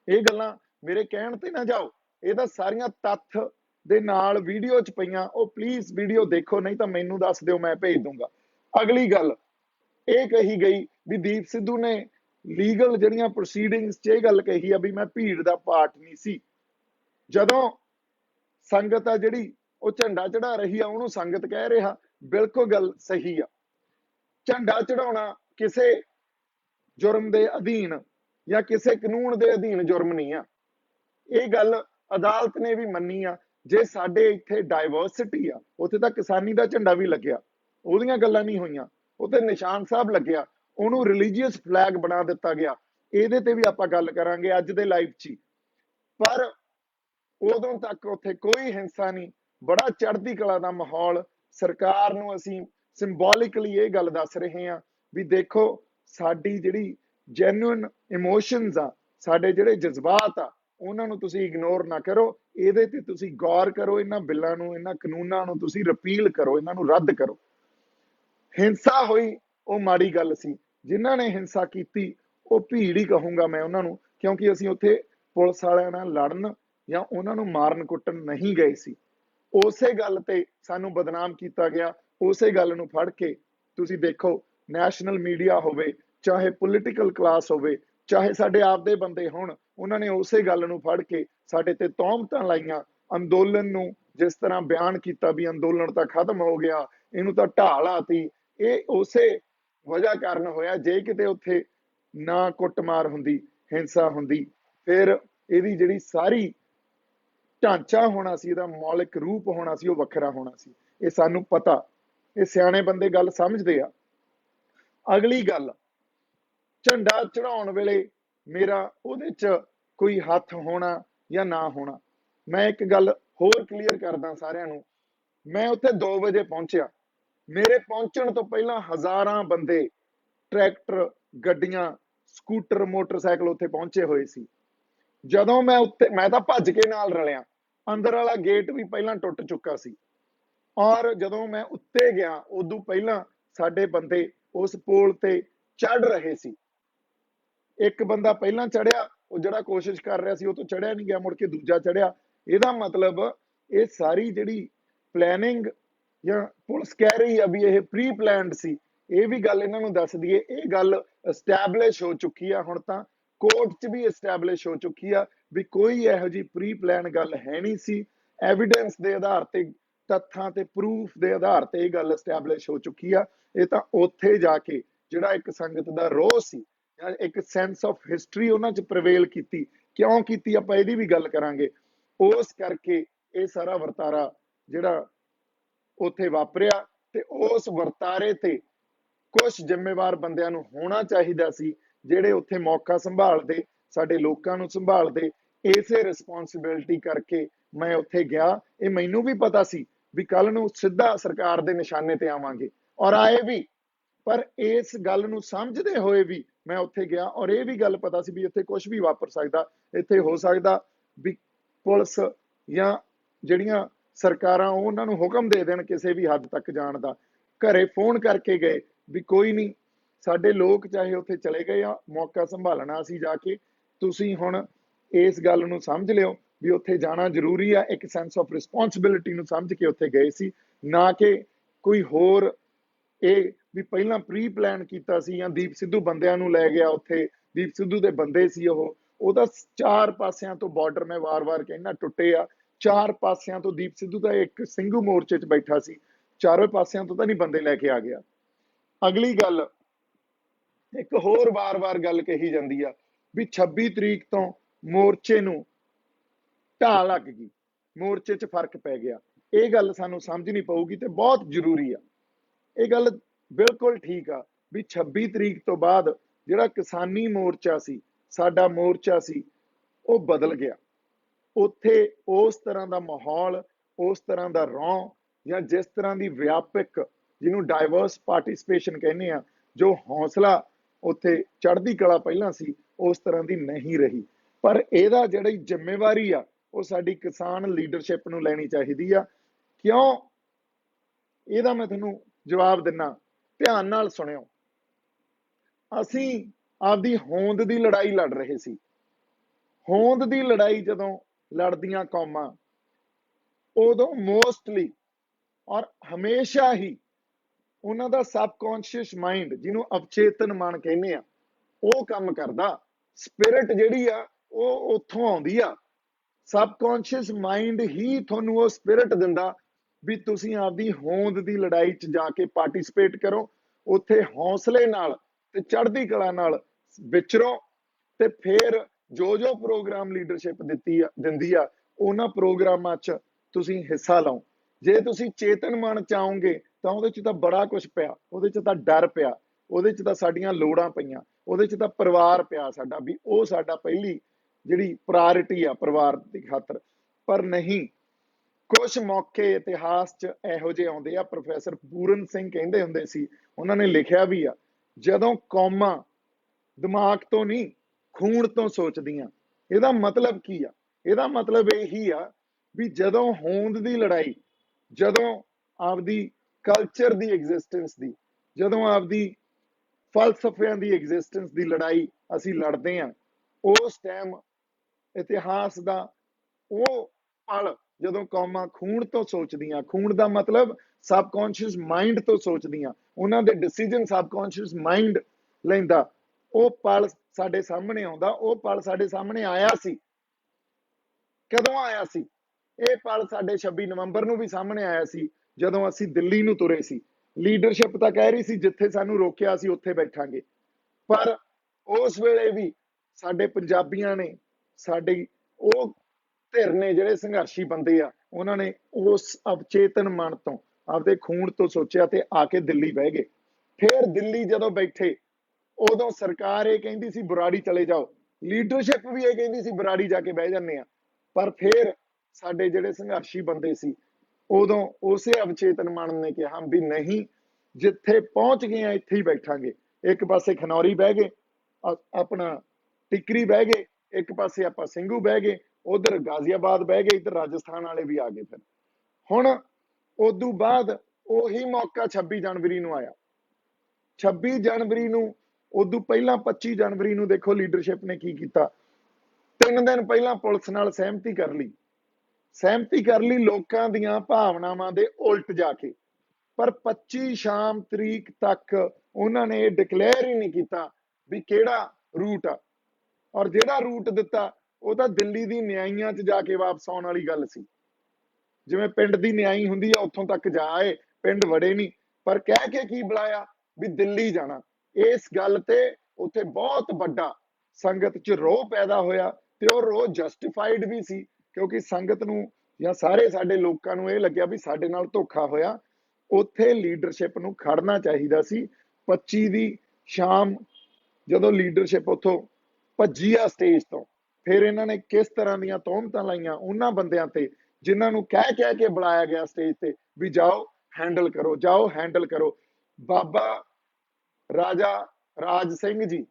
ये गल्लां मेरे कहण ते ना जाओ, ये तां सारियां तत्थ दे नाल वीडियो च पईयां। ओ प्लीज वीडियो देखो, नहीं तां मैनूं दस दिओ, मैं भेज दूंगा। अगली गल ये कही गई भी दीप सिद्धू ने लीगल जिहड़ियां प्रोसीडिंग्स च ये गल कही आ भी मैं भीड़ दा पार्ट नहीं सी। जदों संगत आ जिहड़ी ਉਹ ਝੰਡਾ ਚੜਾ ਰਹੀ ਆ, ਉਹਨੂੰ ਸੰਗਤ ਕਹਿ ਰਿਹਾ, ਬਿਲਕੁਲ ਗੱਲ ਸਹੀ ਆ। ਝੰਡਾ ਚੜਾਉਣਾ ਕਿਸੇ जुर्म के अधीन या किसी कानून के अधीन जुर्म नहीं आ। ये गल अदालत ने भी मन्नी आ। जे साडे इत्थे डाइवर्सिटी आ, उत्थे तां किसानी का झंडा भी लग्या, ओहदियां गल्लां नहीं होईयां, उत्थे निशान साहब लग्या, उहनूं रिलीजीअस फ्लैग बना दिता गया। इहदे ते भी आपां गल करांगे अज दे लाइव च। पर उदों तक उत्थे कोई हिंसा नहीं, बड़ा चढ़दी कला दा माहौल। सरकार नूं असीं सिंबोलिकली ये गल दस रहे हैं भी देखो साडी जिहड़ी जैन्युइन इमोशनस आ, साडे जिहड़े जज्बात आ, उन्हां नूं तुसीं इग्नोर ना करो। इहदे ते तुसीं गौर करो, इन्हां बिल्लां नूं, इन्हां कानूनां नूं तुसीं रिपील करो, इन्हां नूं रद्द करो। हिंसा होई वो माड़ी गल सी, जिन्हां ने हिंसा कीती वो भीड़ ही कहूंगा मैं उन्हां नूं, क्योंकि असीं उत्थे पुलिस वालियां नाल लड़न या उन्हां नूं मारन कुट्टन नहीं गए सी। उसे गल ते सानूं बदनाम किया गया। उसे गल नूं फड़ के तुसीं देखो, नैशनल मीडिया होवे, चाहे पोलिटिकल क्लास होवे, चाहे साडे आपदे बंदे होण, उन्हां ने उसे गल नूं फड़ के साडे ते तोहमतां लाईयां। अंदोलन नूं जिस तरह बयान किया भी अंदोलन तां खत्म हो गया, इहनूं तां ढाल आती, ये उसे वजह कारण होया। जे किते उत्थे ना कुੱਟਮਾਰ हुंदी, हिंसा हुंदी, फिर इहदी जिहड़ी सारी ढांचा होना सी, इहदा मौलिक रूप होना सी, वो वखरा होना सी। ये सानू पता, ये सियाणे बंदे गल समझदे आ। अगली गल, झंडा चढ़ाउण वेले मेरा उहदे च कोई हथ होना या ना होना, मैं एक गल होर क्लीयर करदा सारिआं नूं। मैं उत्थे 2 वजे पहुंचिया, मेरे पहुंचण तो पहलां हज़ारां बंदे ट्रैक्टर, गड्डियां, स्कूटर, मोटरसाइकिल उत्थे पहुंचे होए सी। जदों मैं उत्ते, मैं तां भज के नाल रलिया, अंदर वाला गेट भी पहलां टुट चुका सी। और जदों मैं उत्ते गया, उदों पहलां साडे बंदे उस पोल ते चढ़ रहे सी। एक बंदा पहलां चढ़िया, वो जिहड़ा कोशिश कर रहा सी, वो तो चढ़िया नहीं गया, मुड़ के दूजा चढ़िया। इहदा मतलब ये सारी जिहड़ी प्लैनिंग ਜਾਂ ਪੁਲਿਸ ਕਹਿ ਰਹੀ ਆ ਵੀ ਇਹ ਪ੍ਰੀ ਪਲਾਨਡ ਸੀ, ਇਹ ਵੀ ਗੱਲ ਇਹਨਾਂ ਨੂੰ ਦੱਸ ਦਈਏ। ਇਹ ਗੱਲ ਐਸਟੈਬਲਿਸ਼ ਹੋ ਚੁੱਕੀ ਆ, ਹੁਣ ਤਾਂ ਕੋਰਟ 'ਚ ਵੀ ਐਸਟੈਬਲਿਸ਼ ਹੋ ਚੁੱਕੀ ਆ ਵੀ ਕੋਈ ਇਹੋ ਜਿਹੀ ਪ੍ਰੀ ਪਲਾਨ ਗੱਲ ਹੈ ਨਹੀਂ ਸੀ। ਐਵੀਡੈਂਸ ਦੇ ਆਧਾਰ ਤੇ, ਤੱਥਾਂ ਤੇ ਪ੍ਰੂਫ ਦੇ ਆਧਾਰ ਤੇ ਇਹ ਗੱਲ ਐਸਟੈਬਲਿਸ਼ ਹੋ ਚੁੱਕੀ ਆ। ਇਹ ਤਾਂ ਉੱਥੇ ਜਾ ਕੇ ਜਿਹੜਾ ਇੱਕ ਸੰਗਤ ਦਾ ਰੋਹ ਸੀ ਜਾਂ ਇੱਕ ਸੈਂਸ ਆਫ ਹਿਸਟਰੀ ਉਹਨਾਂ 'ਚ ਪ੍ਰਵੇਲ ਕੀਤੀ, ਕਿਉਂ ਕੀਤੀ ਆਪਾਂ ਇਹਦੀ ਵੀ ਗੱਲ ਕਰਾਂਗੇ। ਉਸ ਕਰਕੇ ਇਹ ਸਾਰਾ ਵਰਤਾਰਾ ਜਿਹੜਾ ਉੱਥੇ ਵਾਪਰਿਆ, ਤੇ ਉਸ ਵਰਤਾਰੇ ਤੇ ਕੁਝ ਜ਼ਿੰਮੇਵਾਰ ਬੰਦਿਆਂ ਨੂੰ ਹੋਣਾ ਚਾਹੀਦਾ ਸੀ, ਜਿਹੜੇ ਉੱਥੇ ਮੌਕਾ ਸੰਭਾਲਦੇ, ਸਾਡੇ ਲੋਕਾਂ ਨੂੰ ਸੰਭਾਲਦੇ। ਇਸੇ ਰਿਸਪੌਂਸਿਬਿਲਟੀ ਕਰਕੇ ਮੈਂ ਉੱਥੇ ਗਿਆ। ਇਹ ਮੈਨੂੰ ਵੀ ਪਤਾ ਸੀ ਵੀ ਕੱਲ ਨੂੰ ਸਿੱਧਾ ਸਰਕਾਰ ਦੇ ਨਿਸ਼ਾਨੇ ਤੇ ਆਵਾਂਗੇ, ਔਰ ਆਏ ਵੀ। ਪਰ ਇਸ ਗੱਲ ਨੂੰ ਸਮਝਦੇ ਹੋਏ ਵੀ ਮੈਂ ਉੱਥੇ ਗਿਆ, ਔਰ ਇਹ ਵੀ ਗੱਲ ਪਤਾ ਸੀ ਵੀ ਇੱਥੇ ਕੁਝ ਵੀ ਵਾਪਰ ਸਕਦਾ। ਇੱਥੇ ਹੋ ਸਕਦਾ ਵੀ ਪੁਲਿਸ ਜਾਂ ਜਿਹੜੀਆਂ ਸਰਕਾਰਾਂ ਉਹਨਾਂ ਨੂੰ ਹੁਕਮ ਦੇ ਦੇਣ ਕਿਸੇ ਵੀ ਹੱਦ ਤੱਕ ਜਾਣ ਦਾ। ਘਰੇ ਫੋਨ ਕਰਕੇ ਗਏ ਵੀ ਕੋਈ ਨਹੀਂ, ਸਾਡੇ ਲੋਕ ਚਾਹੇ ਉੱਥੇ ਚਲੇ ਗਏ ਆ, ਮੌਕਾ ਸੰਭਾਲਣਾ ਸੀ ਜਾ ਕੇ, ਤੁਸੀਂ ਹੁਣ ਇਸ ਗੱਲ ਨੂੰ ਸਮਝ ਲਿਓ ਵੀ ਉੱਥੇ ਜਾਣਾ ਜ਼ਰੂਰੀ ਆ। ਇੱਕ ਸੈਂਸ ਆਫ ਰਿਸਪੌਂਸਿਬਿਲਿਟੀ ਨੂੰ ਸਮਝ ਕੇ ਉੱਥੇ ਗਏ ਸੀ, ਨਾ ਕਿ ਕੋਈ ਹੋਰ ਇਹ ਵੀ ਪਹਿਲਾਂ ਪ੍ਰੀ ਪਲਾਨ ਕੀਤਾ ਸੀ ਜਾਂ ਦੀਪ ਸਿੱਧੂ ਬੰਦਿਆਂ ਨੂੰ ਲੈ ਗਿਆ ਉੱਥੇ। ਦੀਪ ਸਿੱਧੂ ਦੇ ਬੰਦੇ ਸੀ ਉਹ, ਉਹਦਾ ਚਾਰ ਪਾਸਿਆਂ ਤੋਂ ਬਾਰਡਰ, ਮੈਂ ਵਾਰ-ਵਾਰ ਕਹਿਣਾ, ਟੁੱਟੇ ਆ। ਚਾਰ ਪਾਸਿਆਂ ਤੋਂ ਦੀਪ ਸਿੱਧੂ ਦਾ ਇੱਕ ਸਿੰਘੂ ਮੋਰਚੇ 'ਚ ਬੈਠਾ ਸੀ, ਚਾਰੋਂ ਪਾਸਿਆਂ ਤੋਂ ਤਾਂ ਨਹੀਂ ਬੰਦੇ ਲੈ ਕੇ ਆ ਗਿਆ। ਅਗਲੀ ਗੱਲ, ਇੱਕ ਹੋਰ ਵਾਰ-ਵਾਰ ਗੱਲ ਕਹੀ ਜਾਂਦੀ ਆ ਵੀ 26 ਤਰੀਕ ਤੋਂ ਮੋਰਚੇ ਨੂੰ ਢਾਹ ਲੱਗ ਗਈ, ਮੋਰਚੇ 'ਚ ਫਰਕ ਪੈ ਗਿਆ। ਇਹ ਗੱਲ ਸਾਨੂੰ ਸਮਝਣੀ ਪਊਗੀ ਤੇ ਬਹੁਤ ਜ਼ਰੂਰੀ ਆ। ਇਹ ਗੱਲ ਬਿਲਕੁਲ ਠੀਕ ਆ ਵੀ 26 ਤਰੀਕ ਤੋਂ ਬਾਅਦ ਜਿਹੜਾ ਕਿਸਾਨੀ ਮੋਰਚਾ ਸੀ, ਸਾਡਾ ਮੋਰਚਾ ਸੀ, ਉਹ ਬਦਲ ਗਿਆ। ਉੱਥੇ ਉਸ ਤਰ੍ਹਾਂ ਦਾ ਮਾਹੌਲ, ਉਸ ਤਰ੍ਹਾਂ ਦਾ ਰੌਂ, ਜਾਂ ਜਿਸ ਤਰ੍ਹਾਂ ਦੀ ਵਿਆਪਕ, ਜਿਹਨੂੰ ਡਾਇਵਰਸ ਪਾਰਟਿਸਿਪੇਸ਼ਨ ਕਹਿੰਦੇ ਆ, ਜੋ ਹੌਸਲਾ ਉੱਥੇ ਚੜ੍ਹਦੀ ਕਲਾ ਪਹਿਲਾਂ ਸੀ, ਉਸ ਤਰ੍ਹਾਂ ਦੀ ਨਹੀਂ ਰਹੀ। ਪਰ ਇਹਦਾ ਜਿਹੜੀ ਜ਼ਿੰਮੇਵਾਰੀ ਆ ਉਹ ਸਾਡੀ ਕਿਸਾਨ ਲੀਡਰਸ਼ਿਪ ਨੂੰ ਲੈਣੀ ਚਾਹੀਦੀ ਆ। ਕਿਉਂ? ਇਹਦਾ ਮੈਂ ਤੁਹਾਨੂੰ ਜਵਾਬ ਦਿੰਨਾ, ਧਿਆਨ ਨਾਲ ਸੁਣਿਓ। ਅਸੀਂ ਆਪਦੀ ਹੋਂਦ ਦੀ ਲੜਾਈ ਲੜ ਰਹੇ ਸੀ। ਹੋਂਦ ਦੀ ਲੜਾਈ ਜਦੋਂ ਲੜਦੀਆਂ ਕੌਮਾਂ, ਉਦੋਂ ਮੋਸਟਲੀ ਔਰ ਹਮੇਸ਼ਾ ਹੀ ਉਹਨਾਂ ਦਾ ਸਬਕੌਂਸ਼ੀਅਸ ਮਾਈਂਡ, ਜਿਹਨੂੰ ਅਵਚੇਤਨ ਮਨ ਕਹਿੰਦੇ ਆ, ਉਹ ਕੰਮ ਕਰਦਾ। ਸਪਿਰਿਟ ਜਿਹੜੀ ਆ ਉਹ ਉੱਥੋਂ ਆਉਂਦੀ ਆ। ਸਬਕੌਂਸ਼ੀਅਸ ਮਾਈਂਡ ਹੀ ਤੁਹਾਨੂੰ ਉਹ ਸਪਿਰਿਟ ਦਿੰਦਾ ਵੀ ਤੁਸੀਂ ਆਪਦੀ ਹੋਂਦ ਦੀ ਲੜਾਈ 'ਚ ਜਾ ਕੇ ਪਾਰਟਿਸਿਪੇਟ ਕਰੋ, ਉੱਥੇ ਹੌਸਲੇ ਨਾਲ ਤੇ ਚੜ੍ਹਦੀ ਕਲਾ ਨਾਲ ਵਿਚਰੋ, ਤੇ ਫਿਰ ਜੋ ਜੋ ਪ੍ਰੋਗਰਾਮ ਲੀਡਰਸ਼ਿਪ ਦਿੰਦੀ ਆ, ਉਹਨਾਂ ਪ੍ਰੋਗਰਾਮਾਂ 'ਚ ਤੁਸੀਂ ਹਿੱਸਾ ਲਓ। ਜੇ ਤੁਸੀਂ ਚੇਤਨ ਮਨ ਚਾਹੋਗੇ ਤਾਂ ਉਹਦੇ 'ਚ ਤਾਂ ਬੜਾ ਕੁਝ ਪਿਆ, ਉਹਦੇ 'ਚ ਤਾਂ ਡਰ ਪਿਆ, ਉਹਦੇ 'ਚ ਤਾਂ ਸਾਡੀਆਂ ਲੋੜਾਂ ਪਈਆਂ, ਉਹਦੇ 'ਚ ਤਾਂ ਪਰਿਵਾਰ ਪਿਆ ਸਾਡਾ, ਵੀ ਉਹ ਸਾਡਾ ਪਹਿਲੀ ਜਿਹੜੀ ਪ੍ਰਾਇੋਰਟੀ ਆ ਪਰਿਵਾਰ ਦੀ ਖਾਤਰ। ਪਰ ਨਹੀਂ, ਕੁਝ ਮੌਕੇ ਇਤਿਹਾਸ 'ਚ ਇਹੋ ਜਿਹੇ ਆਉਂਦੇ ਆ। ਪ੍ਰੋਫੈਸਰ ਪੂਰਨ ਸਿੰਘ ਕਹਿੰਦੇ ਹੁੰਦੇ ਸੀ, ਉਹਨਾਂ ਨੇ ਲਿਖਿਆ ਵੀ ਆ, ਜਦੋਂ ਕੌਮਾਂ ਦਿਮਾਗ ਤੋਂ ਨਹੀਂ ਖੂਨ ਤੋਂ ਸੋਚਦੀਆਂ। ਇਹਦਾ ਮਤਲਬ ਕੀ ਆ? ਇਹਦਾ ਮਤਲਬ ਇਹੀ ਆ ਵੀ ਜਦੋਂ ਹੋਂਦ ਦੀ ਲੜਾਈ, ਜਦੋਂ ਆਪਦੀ ਕਲਚਰ ਦੀ ਐਗਜ਼ਿਸਟੈਂਸ ਦੀ, ਜਦੋਂ ਆਪਦੀ ਫਲਸਫਿਆਂ ਦੀ ਐਗਜ਼ਿਸਟੈਂਸ ਦੀ ਲੜਾਈ ਅਸੀਂ ਲੜਦੇ ਹਾਂ, ਉਸ ਟਾਈਮ ਇਤਿਹਾਸ ਦਾ ਉਹ ਪਲ ਜਦੋਂ ਕੌਮਾਂ ਖੂਨ ਤੋਂ ਸੋਚਦੀਆਂ, ਖੂਨ ਦਾ ਮਤਲਬ ਸਬਕੌਂਸ਼ੀਅਸ ਮਾਈਂਡ ਤੋਂ ਸੋਚਦੀਆਂ, ਉਹਨਾਂ ਦੇ ਡਿਸੀਜਨ ਸਬਕੌਂਸ਼ੀਅਸ ਮਾਈਂਡ ਲੈਂਦਾ, ਉਹ ਪਲ ਸਾਡੇ ਸਾਹਮਣੇ ਆਉਂਦਾ। ਉਹ ਪਲ ਸਾਡੇ ਸਾਹਮਣੇ ਆਇਆ ਸੀ। ਕਦੋਂ ਆਇਆ ਸੀ? ਇਹ ਪਲ ਸਾਡੇ 26 ਨਵੰਬਰ ਨੂੰ ਵੀ ਸਾਹਮਣੇ ਆਇਆ ਸੀ, ਜਦੋਂ ਅਸੀਂ ਦਿੱਲੀ ਨੂੰ ਤੁਰੇ ਸੀ। ਲੀਡਰਸ਼ਿਪ ਤਾਂ ਕਹਿ ਰਹੀ ਸੀ ਜਿੱਥੇ ਸਾਨੂੰ ਰੋਕਿਆ ਸੀ ਉੱਥੇ ਬੈਠਾਂਗੇ, ਪਰ ਉਸ ਵੇਲੇ ਵੀ ਸਾਡੇ ਪੰਜਾਬੀਆਂ ਨੇ, ਸਾਡੇ ਉਹ ਧਿਰ ਨੇ ਜਿਹੜੇ ਸੰਘਰਸ਼ੀ ਬੰਦੇ ਆ, ਉਹਨਾਂ ਨੇ ਉਸ ਅਵਚੇਤਨ ਮਨ ਤੋਂ, ਆਪਦੇ ਖੂਨ ਤੋਂ ਸੋਚਿਆ ਤੇ ਆ ਕੇ ਦਿੱਲੀ ਬਹਿ ਗਏ। ਫਿਰ ਦਿੱਲੀ ਜਦੋਂ ਬੈਠੇ, ਉਦੋਂ ਸਰਕਾਰ ਇਹ ਕਹਿੰਦੀ ਸੀ ਬਰਾੜੀ ਚਲੇ ਜਾਓ, ਲੀਡਰਸ਼ਿਪ ਵੀ ਇਹ ਕਹਿੰਦੀ ਸੀ ਬਰਾੜੀ ਜਾ ਕੇ ਬਹਿ ਜਾਂਦੇ ਆ। ਪਰ ਫਿਰ ਸਾਡੇ ਜਿਹੜੇ ਸੰਘਰਸ਼ੀ ਬੰਦੇ ਸੀ, ਉਦੋਂ ਉਸੇ ਅਵਚੇਤਨ ਮਨ ਨੇ ਕਿਹਾ ਵੀ ਨਹੀਂ, ਜਿੱਥੇ ਪਹੁੰਚ ਗਏ ਆ ਇੱਥੇ ਹੀ ਬੈਠਾਂਗੇ। ਇੱਕ ਪਾਸੇ ਖਨੌਰੀ ਬਹਿ ਗਏ, ਆਪਣਾ ਟਿਕਰੀ ਬਹਿ ਗਏ, ਇੱਕ ਪਾਸੇ ਆਪਾਂ ਸਿੰਘੂ ਬਹਿ ਗਏ, ਉਧਰ ਗਾਜ਼ੀਆਬਾਦ ਬਹਿ ਗਏ, ਇੱਧਰ ਰਾਜਸਥਾਨ ਵਾਲੇ ਵੀ ਆ ਗਏ। ਫਿਰ ਹੁਣ ਉਦੋਂ ਬਾਅਦ ਉਹੀ ਮੌਕਾ 26 ਜਨਵਰੀ ਨੂੰ ਆਇਆ। 26 ਜਨਵਰੀ ਨੂੰ, ਉਦੋਂ ਪਹਿਲਾਂ 25 ਜਨਵਰੀ ਨੂੰ ਦੇਖੋ ਲੀਡਰਸ਼ਿਪ ਨੇ ਕੀ ਕੀਤਾ। 3 ਦਿਨ ਪਹਿਲਾਂ ਪੁਲਿਸ ਨਾਲ ਸਹਿਮਤੀ ਕਰ ਲਈ ਲੋਕਾਂ ਦੀਆਂ ਭਾਵਨਾਵਾਂ ਦੇ ਉਲਟ ਜਾ ਕੇ। ਪਰ 25 ਸ਼ਾਮ ਤਰੀਕ ਤੱਕ ਉਹਨਾਂ ਨੇ ਇਹ ਡਿਕਲੇਅਰ ਹੀ ਨਹੀਂ ਕੀਤਾ ਵੀ ਕਿਹੜਾ ਰੂਟ ਆ। ਔਰ ਜਿਹੜਾ ਰੂਟ ਦਿੱਤਾ ਉਹ ਤਾਂ ਦਿੱਲੀ ਦੀ ਨਿਆਈਆਂ 'ਚ ਜਾ ਕੇ ਵਾਪਸ ਆਉਣ ਵਾਲੀ ਗੱਲ ਸੀ। ਜਿਵੇਂ ਪਿੰਡ ਦੀ ਨਿਆਈ ਹੁੰਦੀ ਆ ਉੱਥੋਂ ਤੱਕ ਜਾ ਆਏ, ਪਿੰਡ ਵੜੇ ਨਹੀਂ, ਪਰ ਕਹਿ ਕੇ ਕੀ ਬੁਲਾਇਆ ਵੀ ਦਿੱਲੀ ਜਾਣਾ। ਇਸ ਗੱਲ ਤੇ ਉੱਥੇ ਬਹੁਤ ਵੱਡਾ ਸੰਗਤ 'ਚ ਰੋਹ ਪੈਦਾ ਹੋਇਆ ਤੇ ਉਹ ਰੋਹ ਜਸਟੀਫਾਈਡ ਵੀ ਸੀ, ਕਿਉਂਕਿ ਸੰਗਤ ਨੂੰ ਜਾਂ ਸਾਰੇ ਸਾਡੇ ਲੋਕਾਂ ਨੂੰ ਇਹ ਲੱਗਿਆ ਵੀ ਸਾਡੇ ਨਾਲ ਧੋਖਾ ਹੋਇਆ। ਉੱਥੇ ਲੀਡਰਸ਼ਿਪ ਨੂੰ ਖੜਨਾ ਚਾਹੀਦਾ ਸੀ। 25 ਦੀ ਸ਼ਾਮ ਜਦੋਂ ਲੀਡਰਸ਼ਿਪ ਉੱਥੋਂ ਭੱਜੀ ਆ ਸਟੇਜ ਤੋਂ, ਫਿਰ ਇਹਨਾਂ ਨੇ ਕਿਸ ਤਰ੍ਹਾਂ ਦੀਆਂ ਤੋਹਮਤਾਂ ਲਾਈਆਂ ਉਹਨਾਂ ਬੰਦਿਆਂ ਤੇ ਜਿਨ੍ਹਾਂ ਨੂੰ ਕਹਿ ਕੇ ਬੁਲਾਇਆ ਗਿਆ ਸਟੇਜ ਤੇ ਵੀ ਜਾਓ ਹੈਂਡਲ ਕਰੋ, ਜਾਓ ਹੈਂਡਲ ਕਰੋ। ਬਾਬਾ ਰਾਜਾ ਰਾਜ ਸਿੰਘ ਜੀ